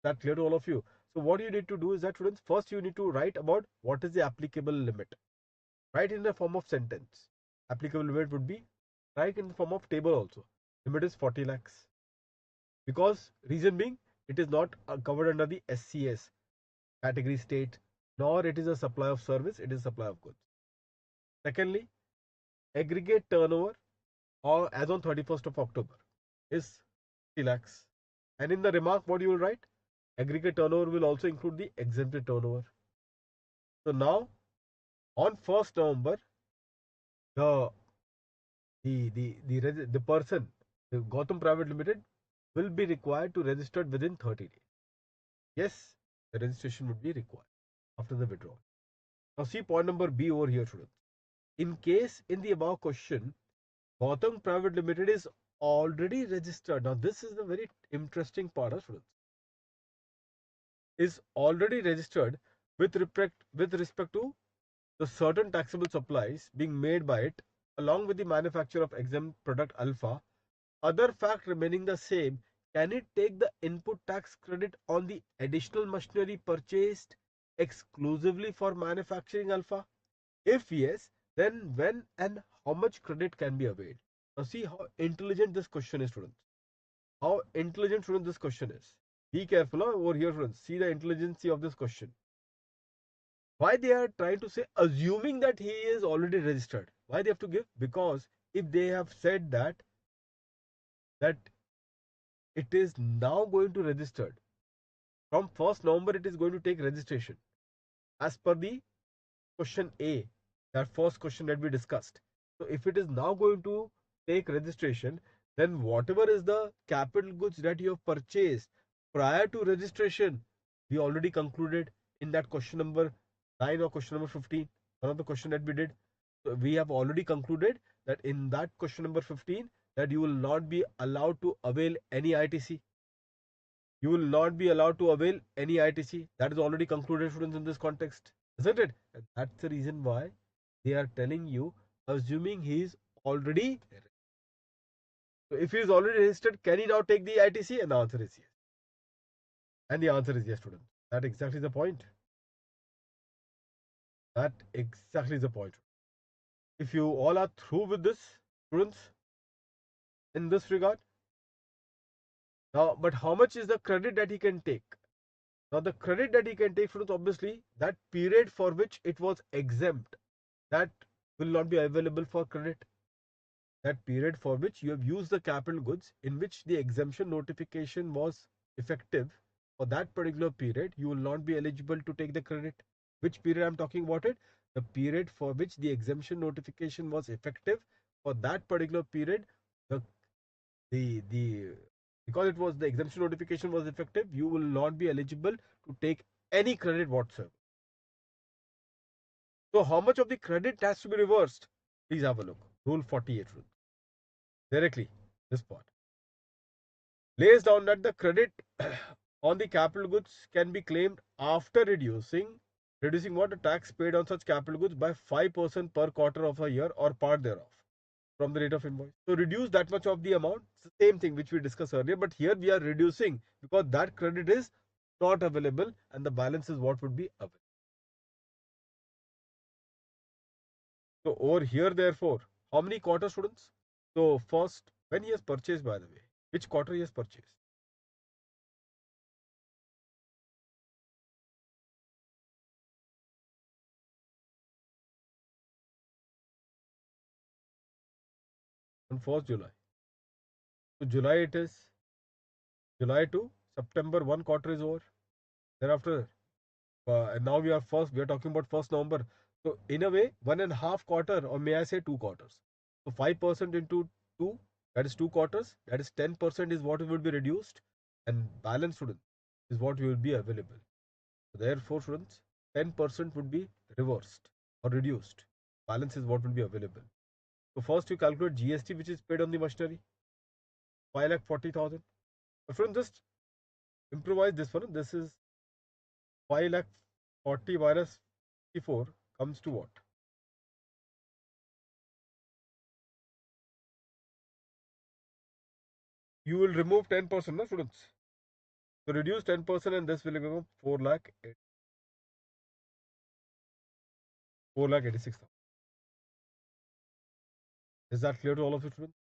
That clear to all of you? So what you need to do is that, students, first you need to write about what is the applicable limit. Write in the form of sentence. Applicable limit would be, write in the form of table also. Limit is 40 lakhs. Because reason being, it is not covered under the SCS category state, nor it is a supply of service, it is supply of goods. Secondly, aggregate turnover or as on 31st of October. is 3 lakhs. And in the remark, what you will write? Aggregate turnover will also include the exempted turnover. So now, on 1st November, the the person, the Gotham Private Limited, will be required to register within 30 days. Yes, the registration would be required after the withdrawal. Now see point number B over here, students. In case in the above question, Gotham Private Limited is already registered. Now this is the very interesting part, students. Is already registered with respect to the certain taxable supplies being made by it, along with the manufacture of exempt product alpha. Other fact remaining the same, can it take the input tax credit on the additional machinery purchased exclusively for manufacturing alpha? If yes, then when and how much credit can be availed? Now see how intelligent this question is, students. How intelligent, students, this question is. Be careful over here, students. See the intelligence of this question. Why they are trying to say, assuming that he is already registered? Why they have to give? Because if they have said that it is now going to registered from 1st November, it is going to take registration as per the question A, that first question that we discussed. So if it is now going to take registration, then whatever is the capital goods that you have purchased prior to registration, we already concluded in that question number 9 or question number 15, one of the question that we did. So we have already concluded that in that question number 15, that you will not be allowed to avail any ITC. You will not be allowed to avail any ITC. That is already concluded, students, in this context, isn't it? And that's the reason why they are telling you, assuming he is already. So if he is already registered, can he now take the ITC? And the answer is yes. And the answer is yes, students. That exactly the point. That exactly is the point. If you all are through with this, students, in this regard, now, but how much is the credit that he can take? Now, the credit that he can take, students, obviously, that period for which it was exempt, that will not be available for credit. That period for which you have used the capital goods in which the exemption notification was effective, for that particular period, you will not be eligible to take the credit. Which period I'm talking about it? The period for which the exemption notification was effective, for that particular period, the the because it was the exemption notification was effective, you will not be eligible to take any credit whatsoever. So how much of the credit has to be reversed? Please have a look. Rule 48 rule. Directly, this part lays down that the credit on the capital goods can be claimed after reducing what the tax paid on such capital goods by 5% per quarter of a year or part thereof from the rate of invoice. So reduce that much of the amount. It's the same thing which we discussed earlier, but here we are reducing because that credit is not available and the balance is what would be available. So over here, therefore, how many quarter, students? So first, when he has purchased, by the way, which quarter he has purchased? On 1st July. So July it is. July to September, one quarter is over. Thereafter, and now we are talking about 1st November. So in a way, 1.5 quarter, or may I say 2 quarters. So 5% into 2, that is 2 quarters. That is 10% is what will be reduced, and balance, student, is what will be available. So therefore, students, 10% would be reversed or reduced. Balance is what will be available. So first you calculate GST which is paid on the machinery, 5,40,000. Friends, just improvise this one. This is 5,40,000 minus 54 comes to what? You will remove 10%, no, students? So reduce 10% and this will become 4 lakh 4,86,000. Is that clear to all of you, students?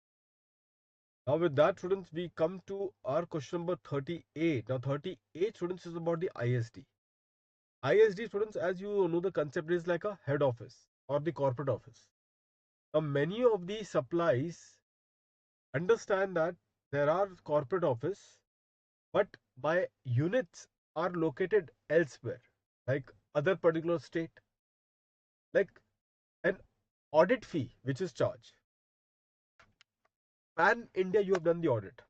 Now with that, students, we come to our question number 38. Now 38, students, is about the ISD. ISD, students, as you know, the concept is like a head office or the corporate office. Now many of the supplies understand that there are corporate office, but my units are located elsewhere, like other particular state, like an audit fee which is charged. Pan India, you have done the audit,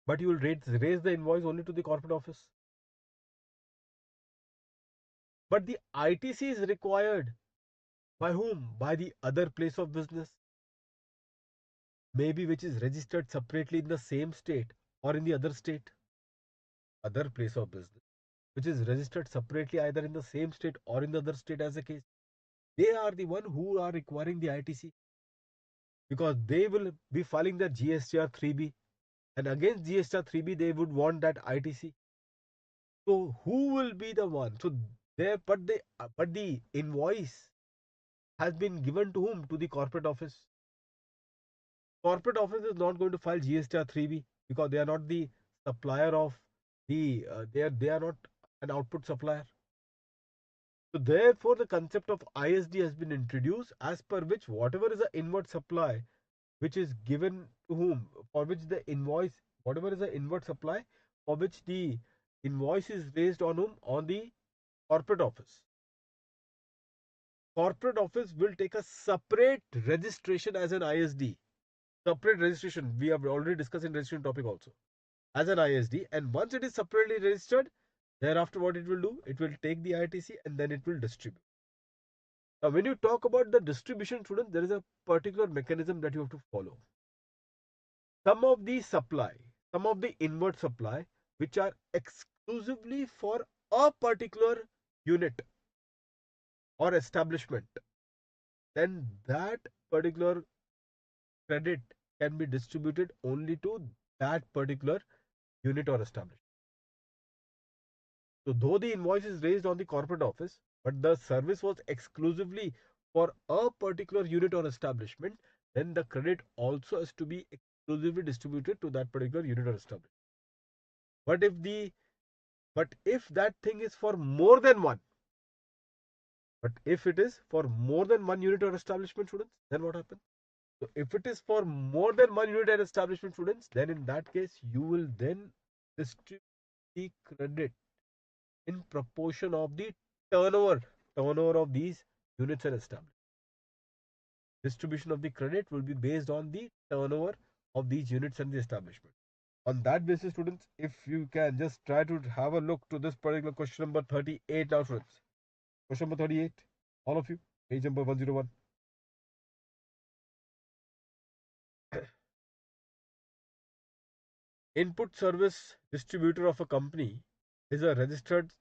but you will raise the invoice only to the corporate office. But the ITC is required by whom? By the other place of business, maybe which is registered separately in the same state or in the other state. Other place of business which is registered separately either in the same state or in the other state as a case. They are the one who are requiring the ITC because they will be filing their GSTR 3B, and against GSTR 3B they would want that ITC. So who will be the one? So there, but the invoice has been given to whom? To the corporate office. Corporate office is not going to file GSTR 3B because they are not the supplier of they are not an output supplier. So therefore, the concept of ISD has been introduced, as per which whatever is the inward supply which is given to whom, for which the invoice, whatever is the inward supply for which the invoice is raised on whom, on the corporate office. Corporate office will take a separate registration as an ISD. Separate registration. We have already discussed in registration topic also. As an ISD, and once it is separately registered, thereafter what it will do? It will take the ITC and then it will distribute. Now, when you talk about the distribution, students, there is a particular mechanism that you have to follow. Some of the supply, some of the inward supply, which are exclusively for a particular unit or establishment, then that particular credit can be distributed only to that particular unit or establishment. So, though the invoice is raised on the corporate office, but the service was exclusively for a particular unit or establishment, then the credit also has to be exclusively distributed to that particular unit or establishment. But if that thing is for more than one, but if it is for more than one unit or establishment, students, then what happens? So if it is for more than one unit or establishment, students, then in that case you will then distribute the credit in proportion of the turnover of these units and establishments. Distribution of the credit will be based on the turnover of these units and the establishment. On that basis, students, if you can just try to have a look to this particular question number 38 now, students. Question number 38, all of you, page number 101. Input service distributor of a company is a registered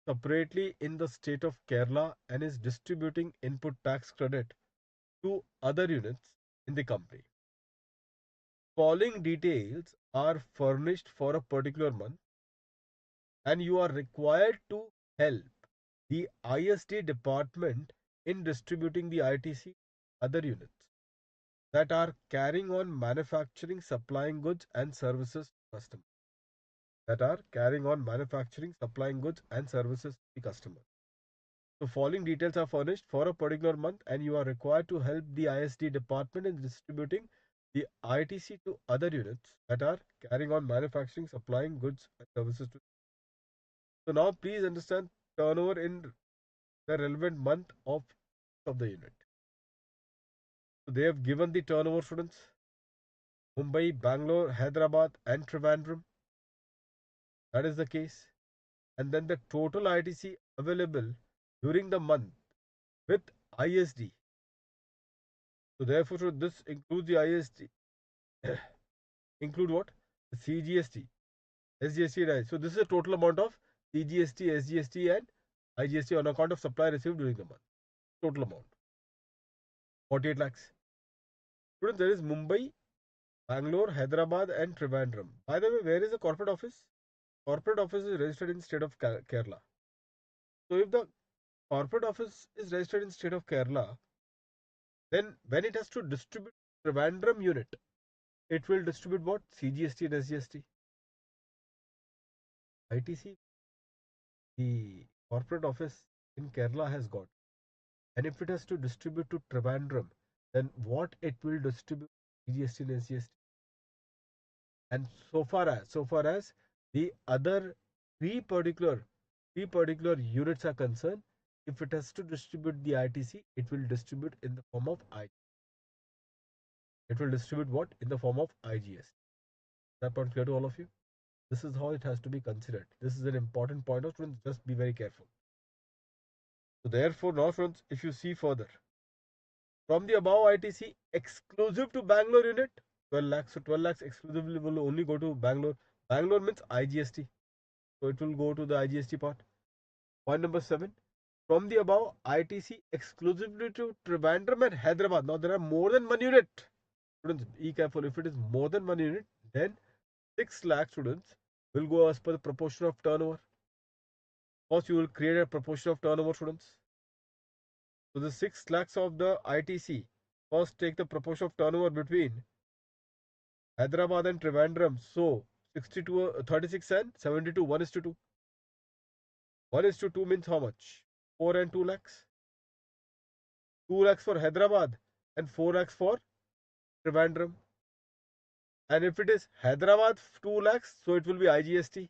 separately in the state of Kerala and is distributing input tax credit to other units in the company. Following details are furnished for a particular month, and you are required to help the ISD department in distributing the ITC other units that are carrying on manufacturing, supplying goods and services to customers. That are carrying on manufacturing, supplying goods and services to the customer. So following details are furnished for a particular month, and you are required to help the ISD department in distributing the ITC to other units that are carrying on manufacturing, supplying goods and services to. So now please understand turnover in the relevant month of the unit. So they have given the turnover, students: Mumbai, Bangalore, Hyderabad, and Trivandrum. That is the case. And then the total ITC available during the month with ISD. So therefore, this includes the ISD. Include what? The CGST, SGST, and I. So this is the total amount of CGST, SGST, and IGST on account of supply received during the month. Total amount 48 lakhs. Students, there is Mumbai, Bangalore, Hyderabad, and Trivandrum. By the way, where is the corporate office? Corporate office is registered in state of Kerala. So if the corporate office is registered in state of Kerala, then when it has to distribute Trivandrum unit, it will distribute what? CGST and SGST. ITC, the corporate office in Kerala has got. And if it has to distribute to Trivandrum, then what it will distribute? CGST and SGST. And so far as the other three particular units are concerned, if it has to distribute the ITC, it will distribute in the form of I. It will distribute what? In the form of IGS. That point clear to all of you? This is how it has to be considered. This is an important point of students. Just be very careful. So therefore, now friends, if you see further, from the above ITC exclusive to Bangalore unit, 12 lakhs. So 12 lakhs exclusively will only go to Bangalore. Bangalore means IGST. So it will go to the IGST part. Point number 7. From the above ITC exclusively to Trivandrum and Hyderabad. Now there are more than one unit. Students, be careful. If it is more than one unit, then 6 lakh students will go as per the proportion of turnover. First, you will create a proportion of turnover, students. So the 6 lakhs of the ITC, first take the proportion of turnover between Hyderabad and Trivandrum. So 62, 36 and 72, 1 is to 2. 1 is to 2 means how much? 4 and 2 lakhs. 2 lakhs for Hyderabad and 4 lakhs for Trivandrum. And if it is Hyderabad 2 lakhs, so it will be IGST.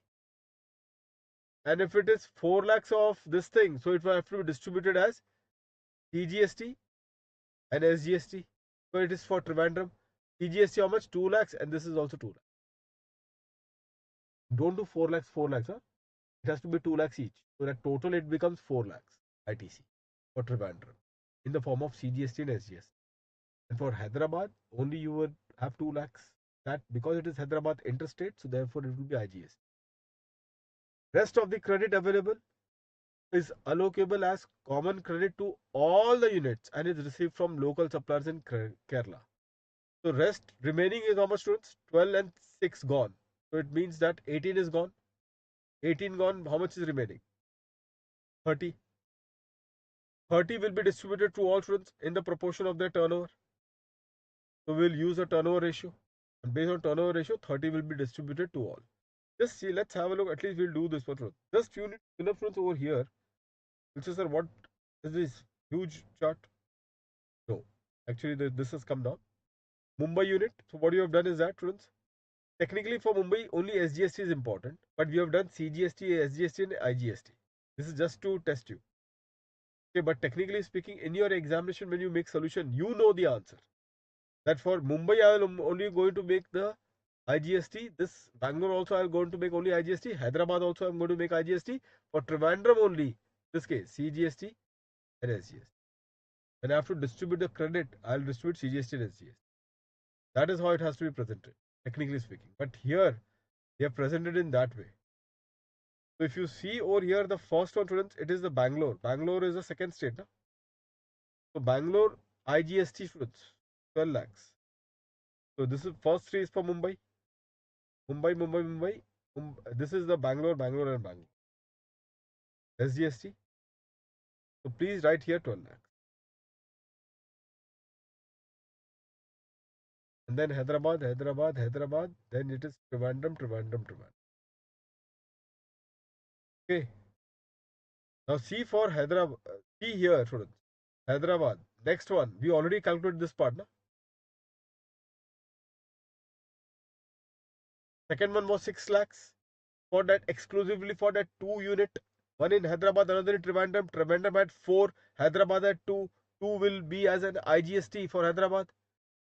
And if it is 4 lakhs of this thing, so it will have to be distributed as TGST and SGST. So it is for Trivandrum. TGST how much? 2 lakhs, and this is also 2 lakhs. Don't do 4 lakhs, 4 lakhs. Huh? It has to be 2 lakhs each. So that total it becomes 4 lakhs ITC for Trivandrum in the form of CGST and SGST. And for Hyderabad, only you would have 2 lakhs. That because it is Hyderabad interstate, so therefore it will be IGST. Rest of the credit available is allocable as common credit to all the units and is received from local suppliers in Kerala. So rest remaining is how much, students? 12 and 6 gone. So it means that 18 is gone. 18 gone, how much is remaining? 30. 30 will be distributed to all students in the proportion of their turnover. So we'll use a turnover ratio. And based on turnover ratio, 30 will be distributed to all. Just see, let's have a look. At least we'll do this for students. Just few enough students over here. Which is, sir, what is this huge chart? No. Actually, this has come down. Mumbai unit. So what you have done is that, students, technically for Mumbai, only SGST is important. But we have done CGST, SGST and IGST. This is just to test you. Okay, but technically speaking, in your examination, when you make solution, you know the answer. That for Mumbai, I will only going to make the IGST. This Bangalore also I am going to make only IGST. Hyderabad also I am going to make IGST. For Trivandrum only, this case, CGST and SGST. When I have to distribute the credit, I will distribute CGST and SGST. That is how it has to be presented, technically speaking. But here, they have presented in that way. So if you see over here, the first one, students, it is the Bangalore. Bangalore is the second state. No? So Bangalore IGST students, 12 lakhs. So this is first three is for Mumbai. Mumbai. This is the Bangalore and Bangalore. SGST. So please write here 12 lakhs. And then Hyderabad. Then it is Trivandrum. Okay. Now see for Hyderabad. See here, students. Hyderabad. Next one. We already calculated this part. No? Second one was 6 lakhs. For that, exclusively for that 2 unit. One in Hyderabad, another in Trivandrum. Trivandrum had 4. Hyderabad had 2. 2 will be as an IGST for Hyderabad.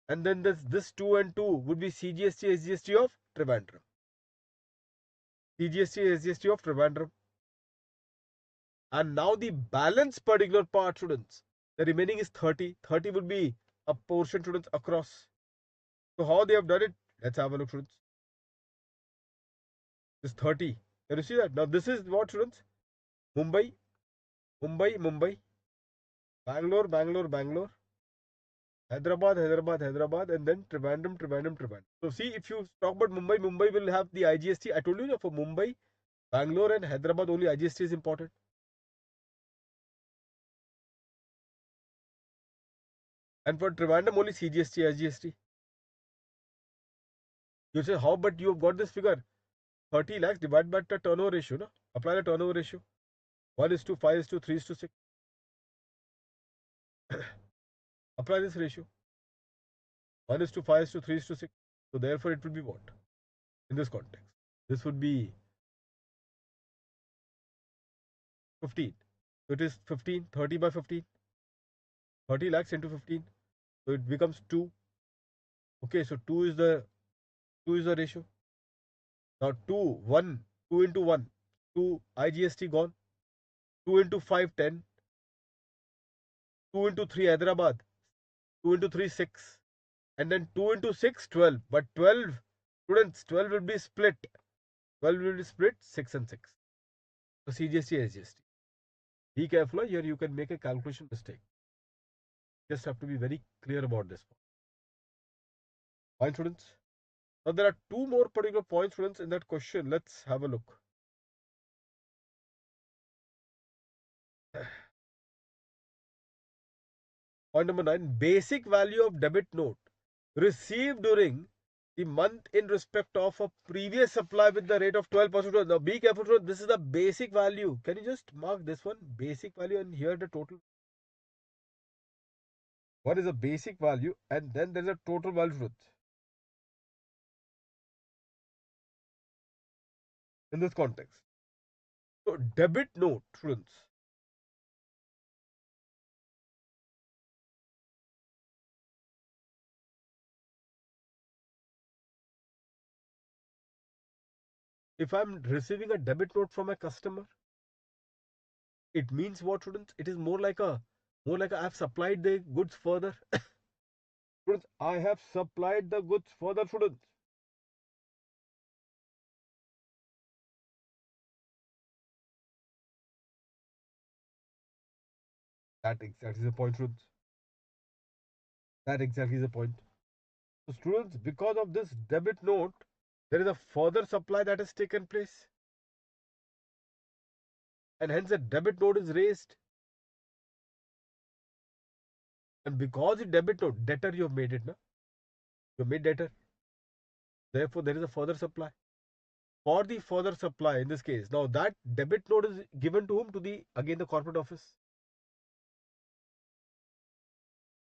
And then this 2 and 2 would be CGST, SGST of Trivandrum. CGST, SGST of Trivandrum. And now the balance particular part, students. The remaining is 30. 30 would be a portion, students, across. So how they have done it? Let's have a look, students. This 30. Can you see that? Now this is what, students? Mumbai. Bangalore. Hyderabad, and then Trivandrum. So see, if you talk about Mumbai will have the IGST. I told you for Mumbai, Bangalore and Hyderabad only IGST is important. And for Trivandrum only CGST, IGST. You say, how? But you have got this figure. 30 lakhs divided by the turnover ratio. No? Apply the turnover ratio. 1 is to 5 is to 3 is to 6. Apply this ratio. 1 is to 5 is to 3 is to 6. So therefore it will be what? in this context. This would be 15. So it is 15, 30 by 15, 30 lakhs into 15. So it becomes 2. Okay, so 2 is the ratio. Now 2, 1, 2 into 1, 2 IGST gone. 2 into 5, 10. 2 into 3, Hyderabad. 2 into 3, 6. And then 2 into 6, 12. But 12, students, 12 will be split. 12 will be split, 6 and 6. So CGST, SGST. Be careful, here you can make a calculation mistake. Just have to be very clear about this one. Fine, students. Now there are two more particular points, students, in that question. Let's have a look. Point number 9, basic value of debit note received during the month in respect of a previous supply with the rate of 12%. Now be careful, this is the basic value. Can you just mark this one, basic value, and here the total. What is the basic value? And then there is a total value in this context. So debit note, students. If I'm receiving a debit note from a customer, it means what, students? It is more like I have supplied the goods further. Students, I have supplied the goods further, students. That exactly is the point, students. That exactly is the point. So, students, because of this debit note, there is a further supply that has taken place, and hence a debit note is raised. And because the debit note, debtor you have made it, na? You have made debtor. Therefore, there is a further supply. For the further supply in this case, now that debit note is given to whom? To the again the corporate office.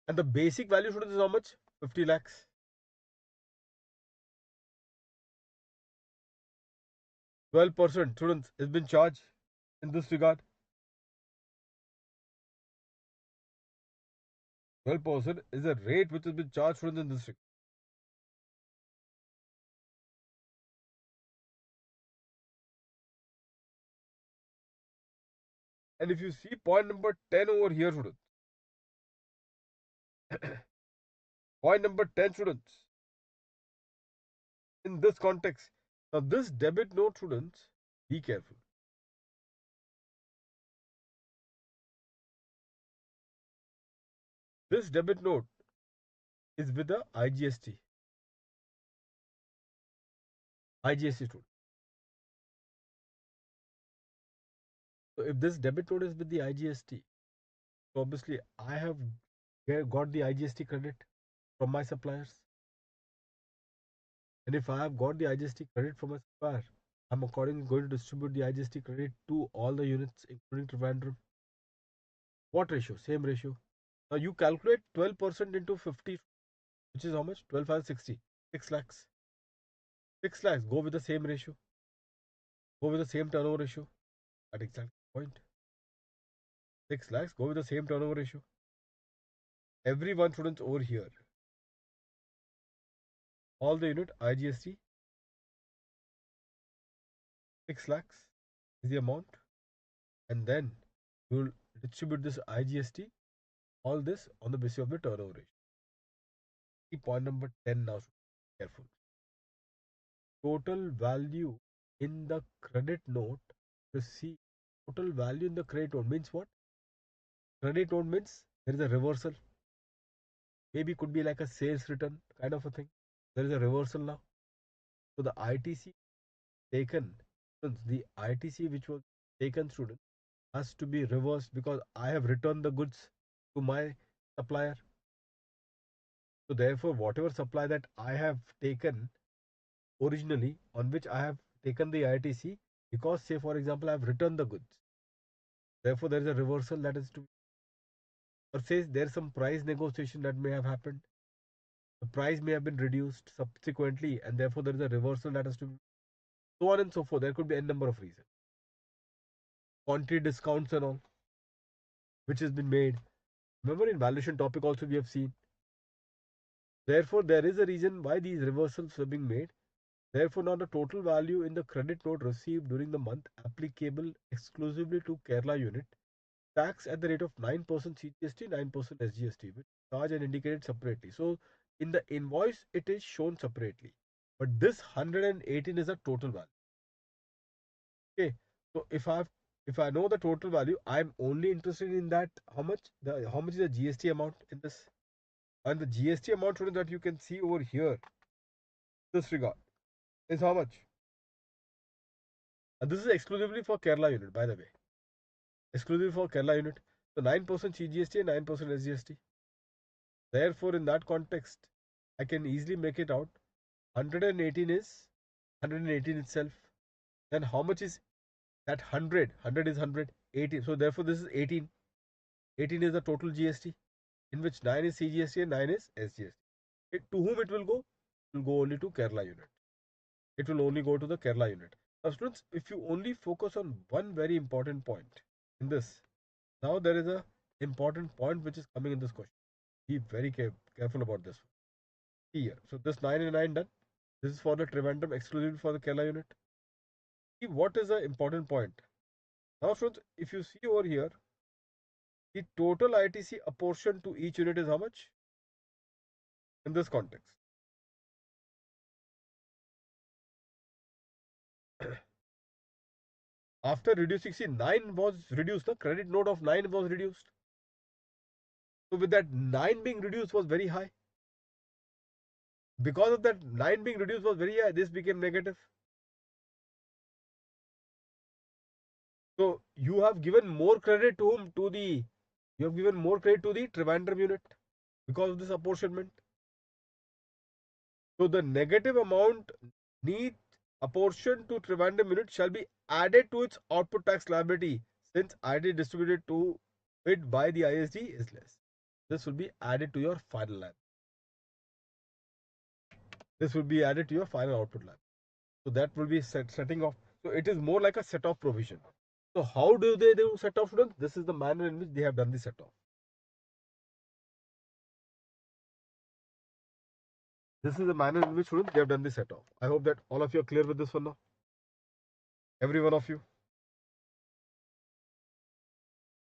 And the basic value, students, is how much? 50 lakhs. 12%, students, has been charged in this regard. 12% is a rate which has been charged, students, in this regard. And if you see point number 10 over here, students, point number 10, students, in this context, now this debit note, students, be careful. This debit note is with the IGST. IGST, student. So if this debit note is with the IGST, so obviously I have got the IGST credit from my suppliers. And if I have got the IGST credit from a supplier, I'm accordingly going to distribute the IGST credit to all the units, including Trivandrum. What ratio? Same ratio. Now you calculate 12% into 50, which is how much? 12 5 60. 6 lakhs. 6 lakhs. Go with the same ratio. Go with the same turnover ratio. At exact point. 6 lakhs. Go with the same turnover ratio. Everyone, students, over here. All the unit IGST 6 lakhs is the amount, and then you will distribute this IGST, all this on the basis of the turnover ratio. Point number 10 now, careful. Total value in the credit note received. Total value in the credit note means what? Credit note means there is a reversal. Maybe could be like a sales return kind of a thing. There is a reversal now. So the ITC taken, the ITC which was taken, student, has to be reversed because I have returned the goods to my supplier. So therefore, whatever supply that I have taken originally, on which I have taken the ITC, because say for example I have returned the goods, therefore there is a reversal that is to, or says there is some price negotiation that may have happened. the price may have been reduced subsequently, and therefore there is a reversal that has to be, so on and so forth. There could be n number of reasons. Quantity discounts and all, which has been made. Remember, in valuation topic also we have seen. Therefore, there is a reason why these reversals are being made. Therefore, now the total value in the credit note received during the month applicable exclusively to Kerala unit, tax at the rate of 9% CGST, 9% SGST, which is charged and indicated separately. So, in the invoice, it is shown separately. But this 118 is a total value. Okay. So, if I know the total value, I'm only interested in that how much is the GST amount in this, and the GST amount that you can see over here, this regard, is how much. And this is exclusively for Kerala unit, by the way. Exclusively for Kerala unit. So 9% CGST and 9% SGST. Therefore, in that context, I can easily make it out. 118 is 118 itself. Then how much is that 100? 100 is 100. 18. So therefore, this is 18. 18 is the total GST, in which 9 is CGST and 9 is SGST. To whom it will go? It will go only to Kerala unit. It will only go to the Kerala unit. Now, students, if you only focus on one very important point in this, now there is a important point which is coming in this question. Be very careful about this one. Here, so this 9 and 9 done. This is for the Trivandrum, exclusively for the Kerala unit. See what is the important point. Now, students, if you see over here, the total ITC apportioned to each unit is how much in this context? After reducing, see, 9 was reduced, the credit note of 9 was reduced. So with that 9 being reduced was very high. Because of that 9 being reduced was very high, this became negative. So you have given more credit to whom? You have given more credit to the Trivandrum unit because of this apportionment. So the negative amount need apportioned to Trivandrum unit shall be added to its output tax liability, since ID distributed to it by the ISD is less. This will be added to your final liability. This will be added to your final output liability. So that will be setting off. So it is more like a set off provision. So how do they do set off, students? This is the manner in which they have done the set off. This is the manner in which, students, they have done the set off. I hope that all of you are clear with this one now. Every one of you.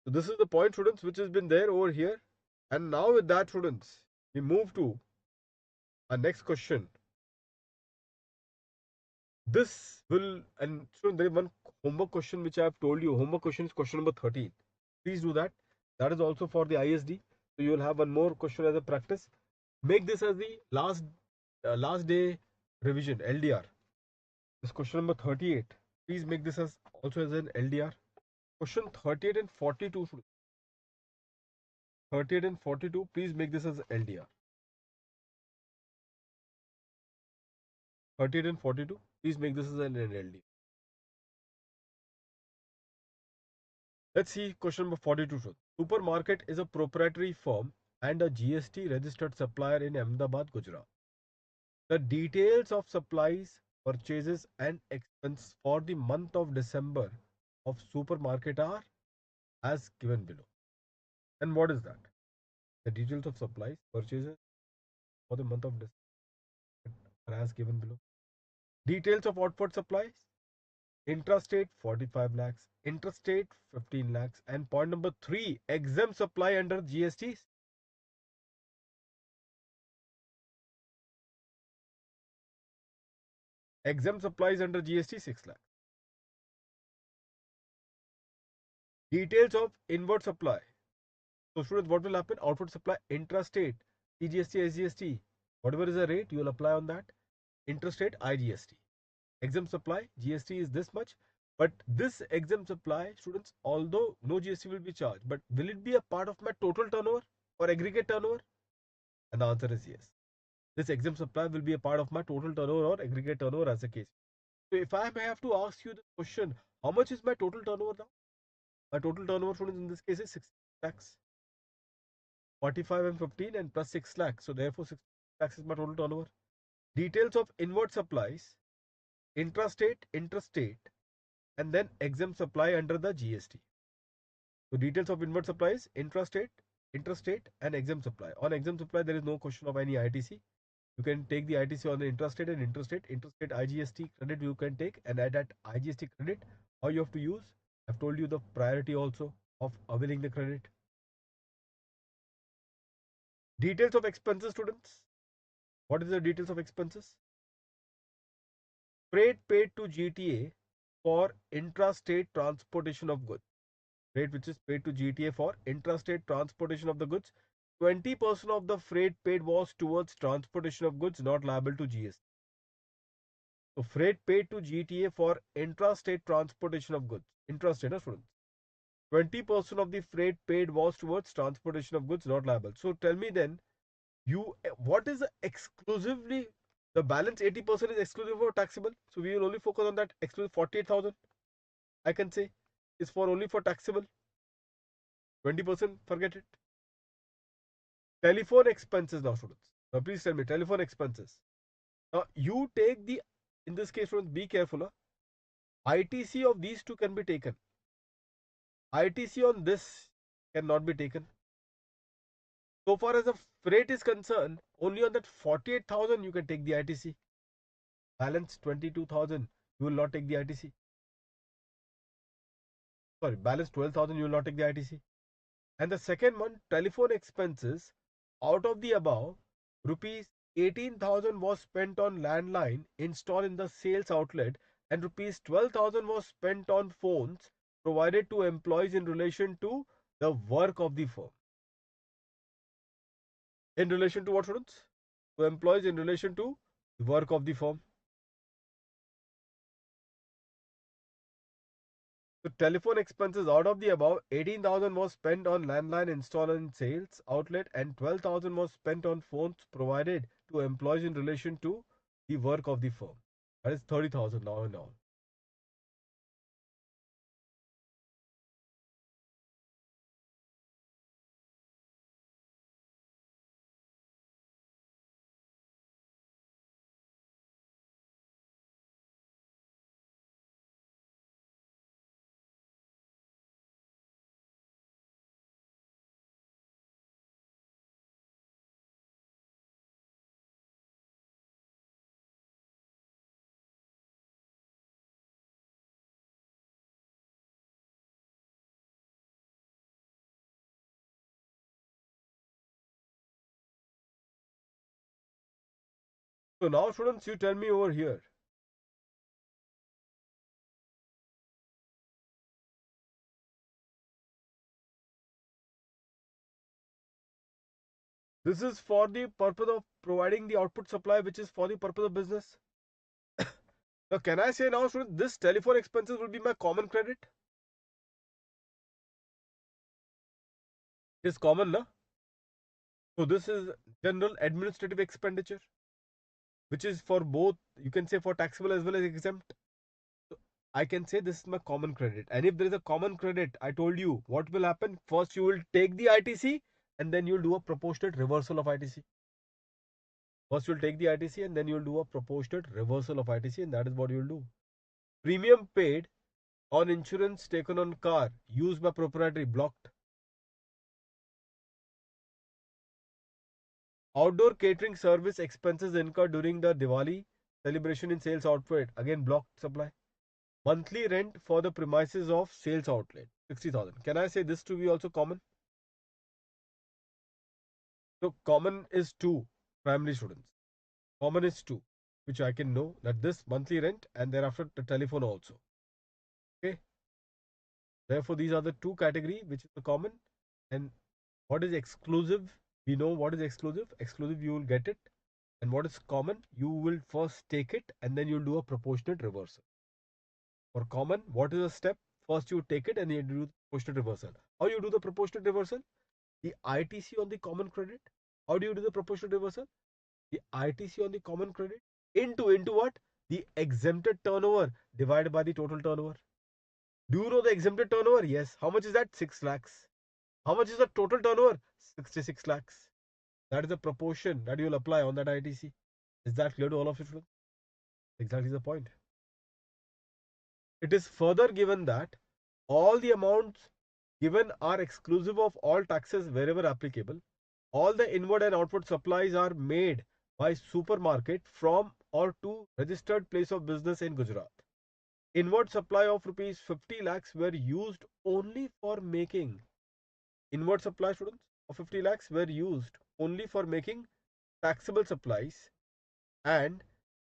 So this is the point, students, which has been there over here. And now with that, students, we move to our next question. This will, and students, there is one homework question which I have told you. Homework question is question number 13. Please do that. That is also for the ISD. So you will have one more question as a practice. Make this as the last day revision, LDR. This question number 38. Please make this as also as an LDR. Question 38 and 42. 38 and 42. Please make this as LDR. 38 and 42. Please make this as an LDR. Let's see question number 42. Supermarket is a proprietary firm and a GST registered supplier in Ahmedabad, Gujarat. The details of supplies, purchases and expense for the month of December of supermarket are as given below. And what is that? The details of supplies, purchases for the month of December are as given below. Details of outward supplies, intrastate 45 lakhs, interstate 15 lakhs, and point number 3, exempt supply under GST. Exempt supplies under GST 6 lakhs. Details of inward supply. So students, what will happen? Outward supply, intrastate, CGST, SGST, whatever is the rate, you will apply on that. Interstate, IGST. Exempt supply, GST is this much. But this exempt supply, students, although no GST will be charged, but will it be a part of my total turnover or aggregate turnover? And the answer is yes. This exempt supply will be a part of my total turnover or aggregate turnover as a case. So if I may have to ask you the question, how much is my total turnover now? My total turnover, students, in this case is 6 lakhs. 45 and 15 and plus 6 lakhs. So therefore 6 lakhs is my total turnover. Details of inward supplies, intrastate, interstate, and then exempt supply under the GST. So details of inward supplies, intrastate, interstate, and exempt supply. On exempt supply, there is no question of any ITC. You can take the ITC on the intrastate and interstate. Interstate IGST credit you can take, and at that IGST credit, how you have to use. I've told you the priority also of availing the credit. Details of expenses, students. What is the details of expenses? Freight paid to GTA for intrastate transportation of goods. Freight which is paid to GTA for intrastate transportation of the goods. 20% of the freight paid was towards transportation of goods, not liable to GST. So freight paid to GTA for intrastate transportation of goods. Intrastate, students. 20% of the freight paid was towards transportation of goods, not liable. So tell me then, what is the exclusively, the balance 80% is exclusive or taxable. So we will only focus on that exclusive 48,000. I can say is for only for taxable. 20% forget it. Telephone expenses now, students. Now please tell me telephone expenses. Now you take the, in this case, students, be careful. ITC of these two can be taken. ITC on this cannot be taken. So far as the freight is concerned, only on that 48,000 you can take the ITC. Balance 22,000 you will not take the ITC. Sorry, balance 12,000 you will not take the ITC. And the second one, telephone expenses, out of the above, rupees 18,000 was spent on landline installed in the sales outlet, and rupees 12,000 was spent on phones provided to employees in relation to the work of the firm. In relation to what, students? To employees in relation to the work of the firm. So telephone expenses, out of the above, 18,000 was spent on landline install in sales outlet, and 12,000 was spent on phones provided to employees in relation to the work of the firm. That is 30,000 now and all. So now, students, you tell me over here. This is for the purpose of providing the output supply, which is for the purpose of business. Now, can I say now, students, this telephone expenses will be my common credit? It is common, na? So this is general administrative expenditure, which is for both, you can say for taxable as well as exempt. So I can say this is my common credit. And if there is a common credit, I told you what will happen. First, you will take the ITC and then you'll do a proportionate reversal of ITC. First, you'll take the ITC and then you'll do a proportionate reversal of ITC, and that is what you'll do. Premium paid on insurance taken on car used by proprietary blocked. Outdoor catering service expenses incurred during the Diwali celebration in sales outlet, again blocked supply. Monthly rent for the premises of sales outlet, 60,000. Can I say this to be also common? So common is two, primary students. Common is two, which I can know that this monthly rent and thereafter the telephone also. Okay. Therefore, these are the two category which is the common. And what is exclusive? We know what is exclusive. Exclusive, you will get it. And what is common? You will first take it and then you'll do a proportionate reversal. For common, what is the step? First, you take it and you do proportionate reversal. How you do the proportionate reversal? The ITC on the common credit. How do you do the proportionate reversal? The ITC on the common credit into what? The exempted turnover divided by the total turnover. Do you know the exempted turnover? Yes. How much is that? 6 lakhs. How much is the total turnover? 66 lakhs. That is the proportion that you will apply on that ITC. Is that clear to all of you? Exactly the point. It is further given that all the amounts given are exclusive of all taxes wherever applicable. All the inward and outward supplies are made by supermarket from or to registered place of business in Gujarat. Inward supply of rupees 50 lakhs were used only for making inward supply, students, of 50 lakhs were used only for making taxable supplies, and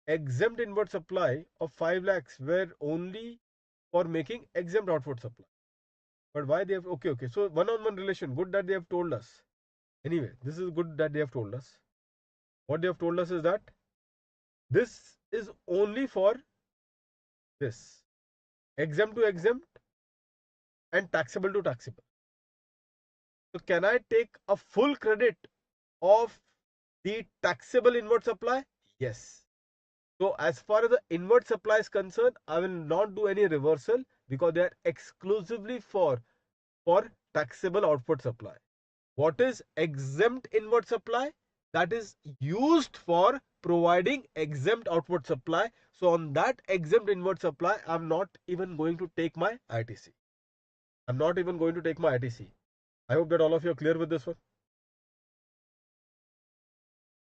exempt inward supply of 5 lakhs were only for making exempt outward supply. But why they have, okay, so one-on-one relation, good that they have told us. Anyway, this is good that they have told us. What they have told us is that this is only for this exempt to exempt and taxable to taxable. So can I take a full credit of the taxable inward supply? Yes. So as far as the inward supply is concerned, I will not do any reversal because they are exclusively for taxable output supply. What is exempt inward supply? That is used for providing exempt outward supply. So on that exempt inward supply, I'm not even going to take my ITC. I'm not even going to take my ITC. I hope that all of you are clear with this one.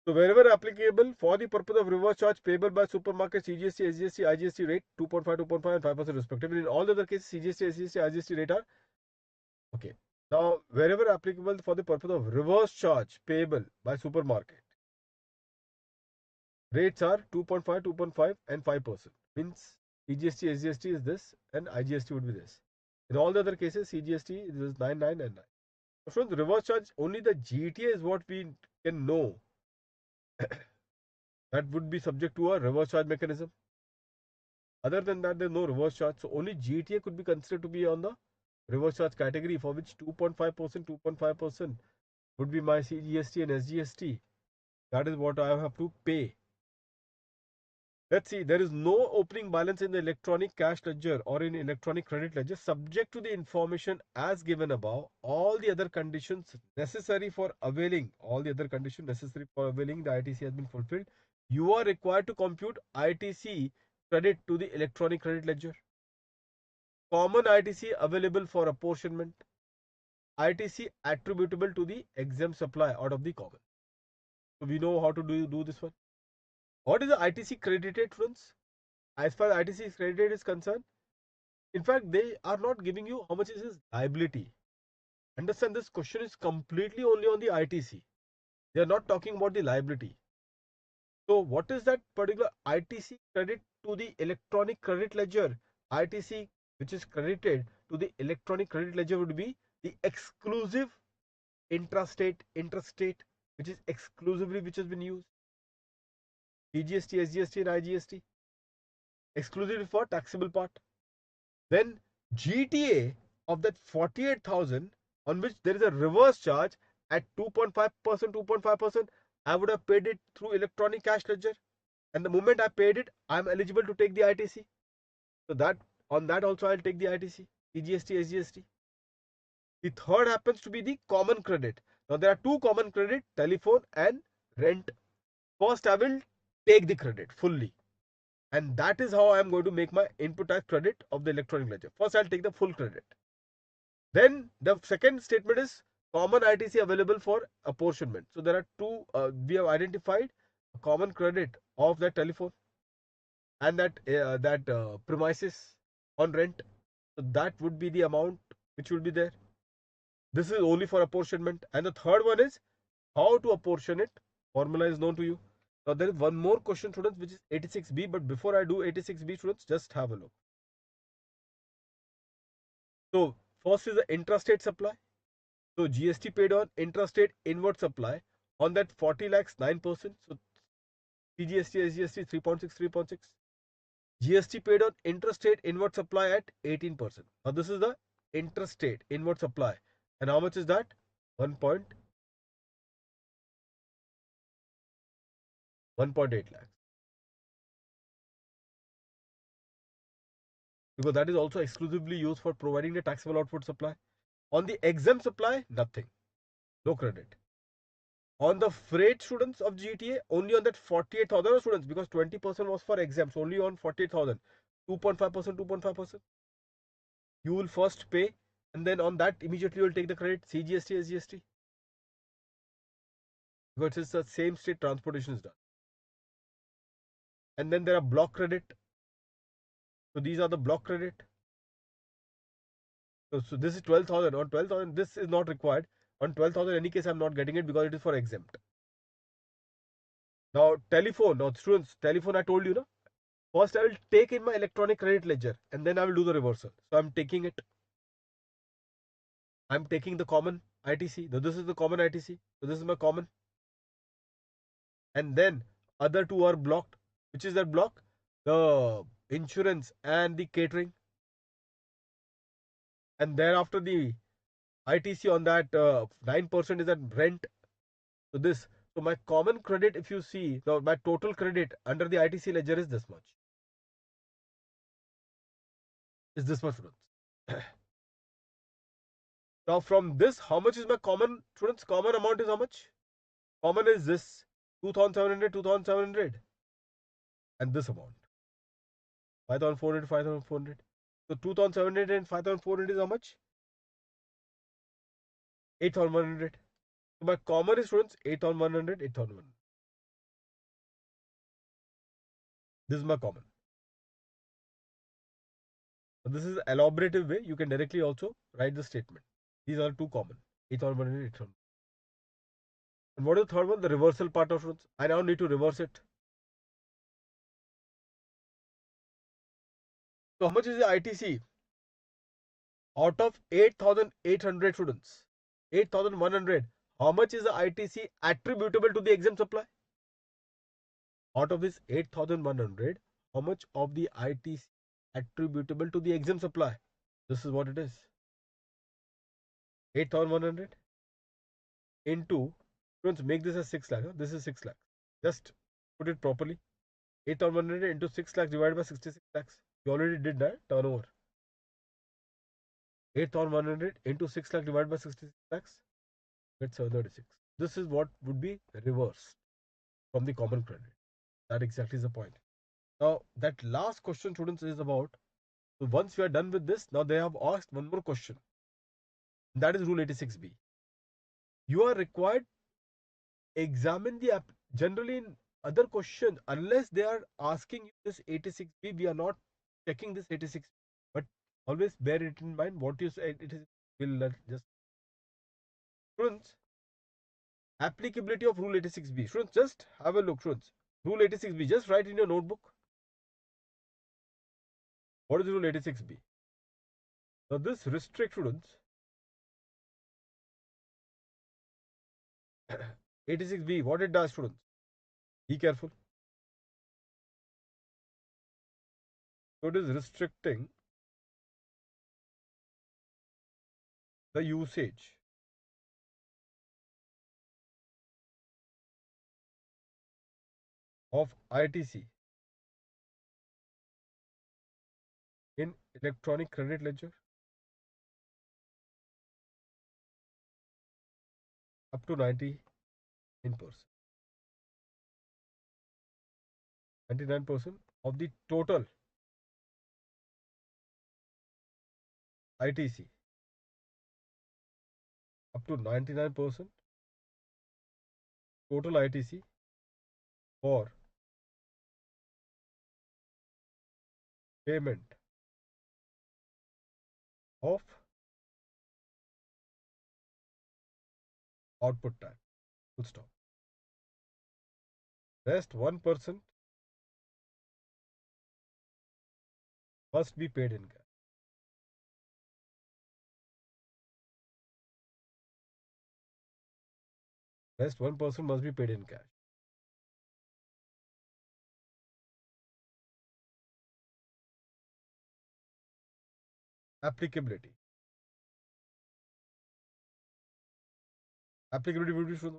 So wherever applicable, for the purpose of reverse charge payable by supermarket, CGST, SGST, IGST rate 2.5, 2.5 and 5% respectively. In all the other cases, CGST, SGST, IGST rate are okay. Now, wherever applicable for the purpose of reverse charge payable by supermarket, rates are 2.5, 2.5 and 5%. Means CGST, SGST is this and IGST would be this. In all the other cases, CGST is 9, 9 and 9. So the reverse charge, only the GTA is what we can know. That would be subject to a reverse charge mechanism. Other than that, there's no reverse charge. So only GTA could be considered to be on the reverse charge category, for which 2.5%, 2.5% would be my CGST and SGST. That is what I have to pay. Let's see, there is no opening balance in the electronic cash ledger or in electronic credit ledger subject to the information as given above. All the other conditions necessary for availing, the ITC has been fulfilled. You are required to compute ITC credit to the electronic credit ledger. Common ITC available for apportionment. ITC attributable to the exempt supply out of the common. So we know how to do this one. What is the ITC credited, friends? As far as ITC credited is concerned, in fact, they are not giving you how much is his liability. Understand, this question is completely only on the ITC. They are not talking about the liability. So what is that particular ITC credit to the electronic credit ledger? ITC which is credited to the electronic credit ledger would be the exclusive interstate which is exclusively which has been used. CGST, SGST and IGST exclusively for taxable part. Then GTA of that 48,000 on which there is a reverse charge at 2.5%, 2.5%, I would have paid it through electronic cash ledger. And the moment I paid it, I am eligible to take the ITC. So that on that also I'll take the ITC, CGST, SGST. The third happens to be the common credit. Now there are two common credit, telephone and rent. First I will take the credit fully. And that is how I am going to make my input tax credit of the electronic ledger. First I'll take the full credit. Then the second statement is common ITC available for apportionment. So there are two, we have identified a common credit of that telephone and that premises on rent. So that would be the amount which will be there. This is only for apportionment. And the third one is how to apportion it. Formula is known to you. Now there is one more question, students, which is 86B. But before I do 86B, students, just have a look. So first is the intrastate supply. So GST paid on intrastate inward supply on that 40 lakhs 9%. So CGST, SGST 3.6, 3.6. GST paid on intrastate inward supply at 18%. Now this is the intrastate inward supply. And how much is that? 1.8 lakhs. Because that is also exclusively used for providing the taxable output supply. On the exempt supply, nothing. No credit. On the freight students of GTA, only on that 48,000 students, because 20% was for exams, only on 48,000. 2.5%, 2.5%. You will first pay, and then on that immediately you will take the credit, CGST, SGST. Because it's the same state transportation is done. And then there are block credit. So these are the block credit. So this is 12,000. On 12,000, this is not required. On 12,000, in any case, I'm not getting it because it is for exempt. Now, telephone. Now, students, telephone, I told you, no? First, I will take in my electronic credit ledger and then I will do the reversal. So, I'm taking it. I'm taking the common ITC. So, this is the common ITC. So, this is my common. And then, other two are blocked. Which is that block? The insurance and the catering. And thereafter, the ITC on that 9% is that rent. So, this. So, my common credit, if you see, now my total credit under the ITC ledger is this much. Is this much, students. Now, from this, how much is my common, students? Common amount is how much? Common is this 2,700, 2,700, and this amount 5,400, 5,400. So 2,700 and 5,400 is how much? 8,100. So my common is, students, 8,100, 8,100. This is my common. So this is elaborative way. You can directly also write the statement. These are two common, 8,100, 8,100. And what is the third one? The reversal part of, students. I now need to reverse it. So how much is the ITC? Out of 8,800 students, 8,100, how much is the ITC attributable to the exempt supply? Out of this 8,100, how much of the ITC attributable to the exempt supply? This is what it is. 8,100 into, students, make this as 6 lakh. Huh? This is 6 lakh. Just put it properly. 8,100 into 6 lakhs divided by 66 lakhs. You already did that turnover. 8,100 into 6 lakh divided by 66 lakhs. Get 736. This is what would be reversed from the common credit. That exactly is the point. Now, that last question, students, is about, so once we are done with this, now they have asked one more question. That is Rule 86B. You are required examine the app. Generally, in other questions, unless they are asking you this 86B, we are not checking this 86B. But always bear it in mind. What you say, it is will just, students, applicability of Rule 86B. Students, just have a look. Students, Rule 86B, just write in your notebook. What is Rule 86B? Now, this restricts, students, 86B, what it does, students? Be careful. So, it is restricting the usage of ITC in electronic credit ledger up to 99%. 99% of the total ITC, up to 99% total ITC for payment of output tax. Full stop. Rest 1% must be paid in cash. Rest 1% must be paid in cash. Applicability. Applicability would be for the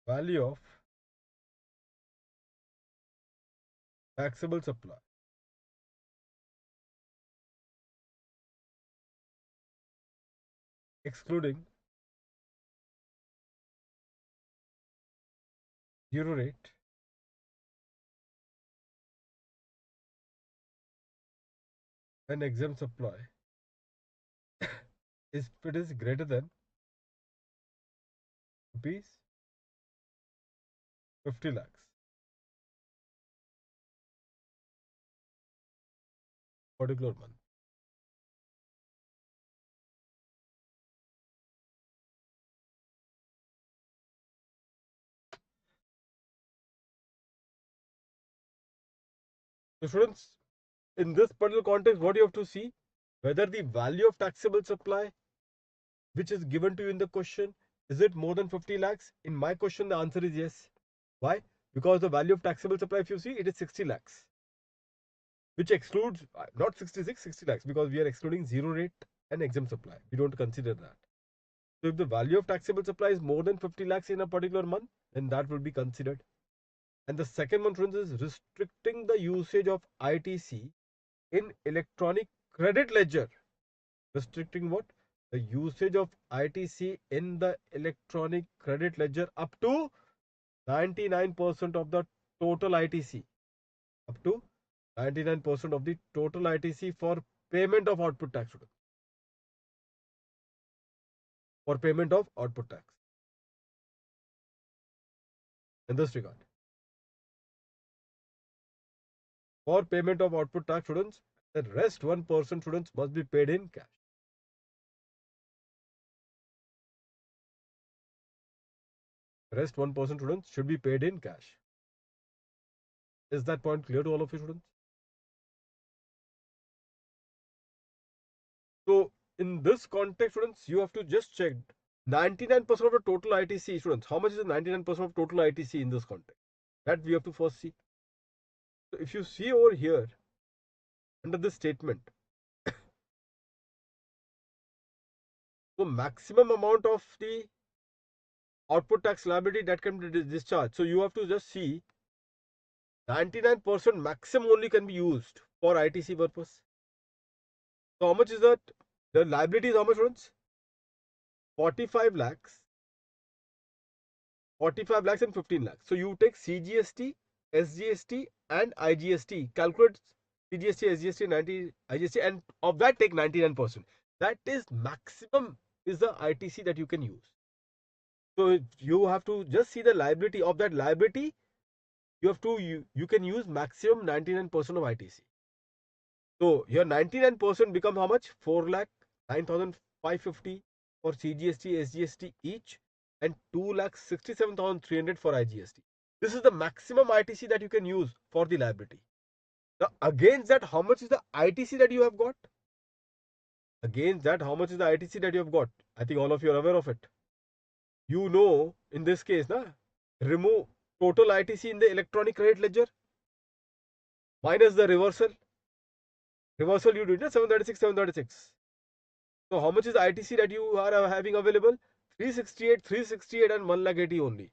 value of taxable supply excluding zero rate and exempt supply is if it is greater than rupees 50 lakhs particular month. So students, in this particular context, what you have to see, whether the value of taxable supply which is given to you in the question, is it more than 50 lakhs? In my question, the answer is yes. Why? Because the value of taxable supply, if you see, it is 60 lakhs, which excludes not 66, 60 lakhs, because we are excluding zero rate and exempt supply. We don't consider that. So if the value of taxable supply is more than 50 lakhs in a particular month, then that will be considered. And the second one, friends, is restricting the usage of ITC in electronic credit ledger. Restricting what? The usage of ITC in the electronic credit ledger up to 99% of the total ITC. Up to 99% of the total ITC for payment of output tax. For payment of output tax. In this regard. For payment of output tax, students, the rest 1% students must be paid in cash. Rest 1% students should be paid in cash. Is that point clear to all of you students? So in this context, students, you have to just check 99% of the total ITC, students. How much is the 99% of total ITC in this context? That we have to first see. So if you see over here, under this statement, so maximum amount of the output tax liability that can be discharged. So you have to just see 99% maximum only can be used for ITC purpose. So how much is that? The liability is how much, students? 45 lakhs. 45 lakhs and 15 lakhs. So you take CGST, SGST and IGST. Calculate CGST, SGST, 90 IGST, and of that take 99%. That is maximum is the ITC that you can use. So you have to just see the liability of that liability. You have to you can use maximum 99% of ITC. So your 99% becomes how much? 4 lakh 9,550 for CGST, SGST each, and 2 lakh 67,300 for IGST. This is the maximum ITC that you can use for the liability. Now, against that, how much is the ITC that you have got? Against that, how much is the ITC that you have got? I think all of you are aware of it. You know, in this case, remove total ITC in the electronic credit ledger minus the reversal. Reversal you did, 736, 736. So how much is the ITC that you are having available? 368, 368 and 1,80,000 only.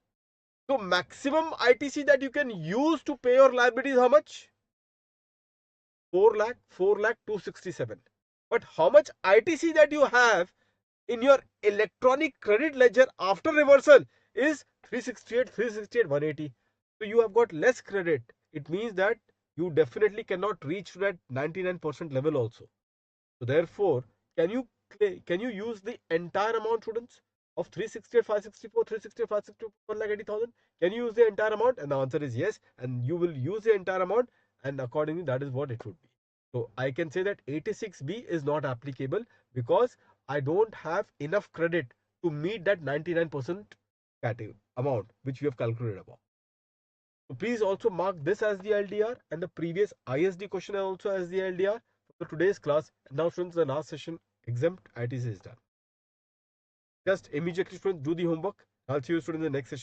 So maximum ITC that you can use to pay your liability is how much? 4 lakh, 4 lakh 267. But how much ITC that you have in your electronic credit ledger after reversal is 368, 368, 180. So you have got less credit. It means that you definitely cannot reach to that 99% level also. So therefore, can you use the entire amount, students, of 368, 564, 368, 564, 1,80,000? Can you use the entire amount? And the answer is yes. And you will use the entire amount, and accordingly, that is what it would be. So I can say that 86B is not applicable because I don't have enough credit to meet that 99% category amount which we have calculated above. So please also mark this as the LDR and the previous ISD question also as the LDR for today's class. Now students, the last session exempt ITC is done. Just immediately students do the homework. I'll see you students in the next session.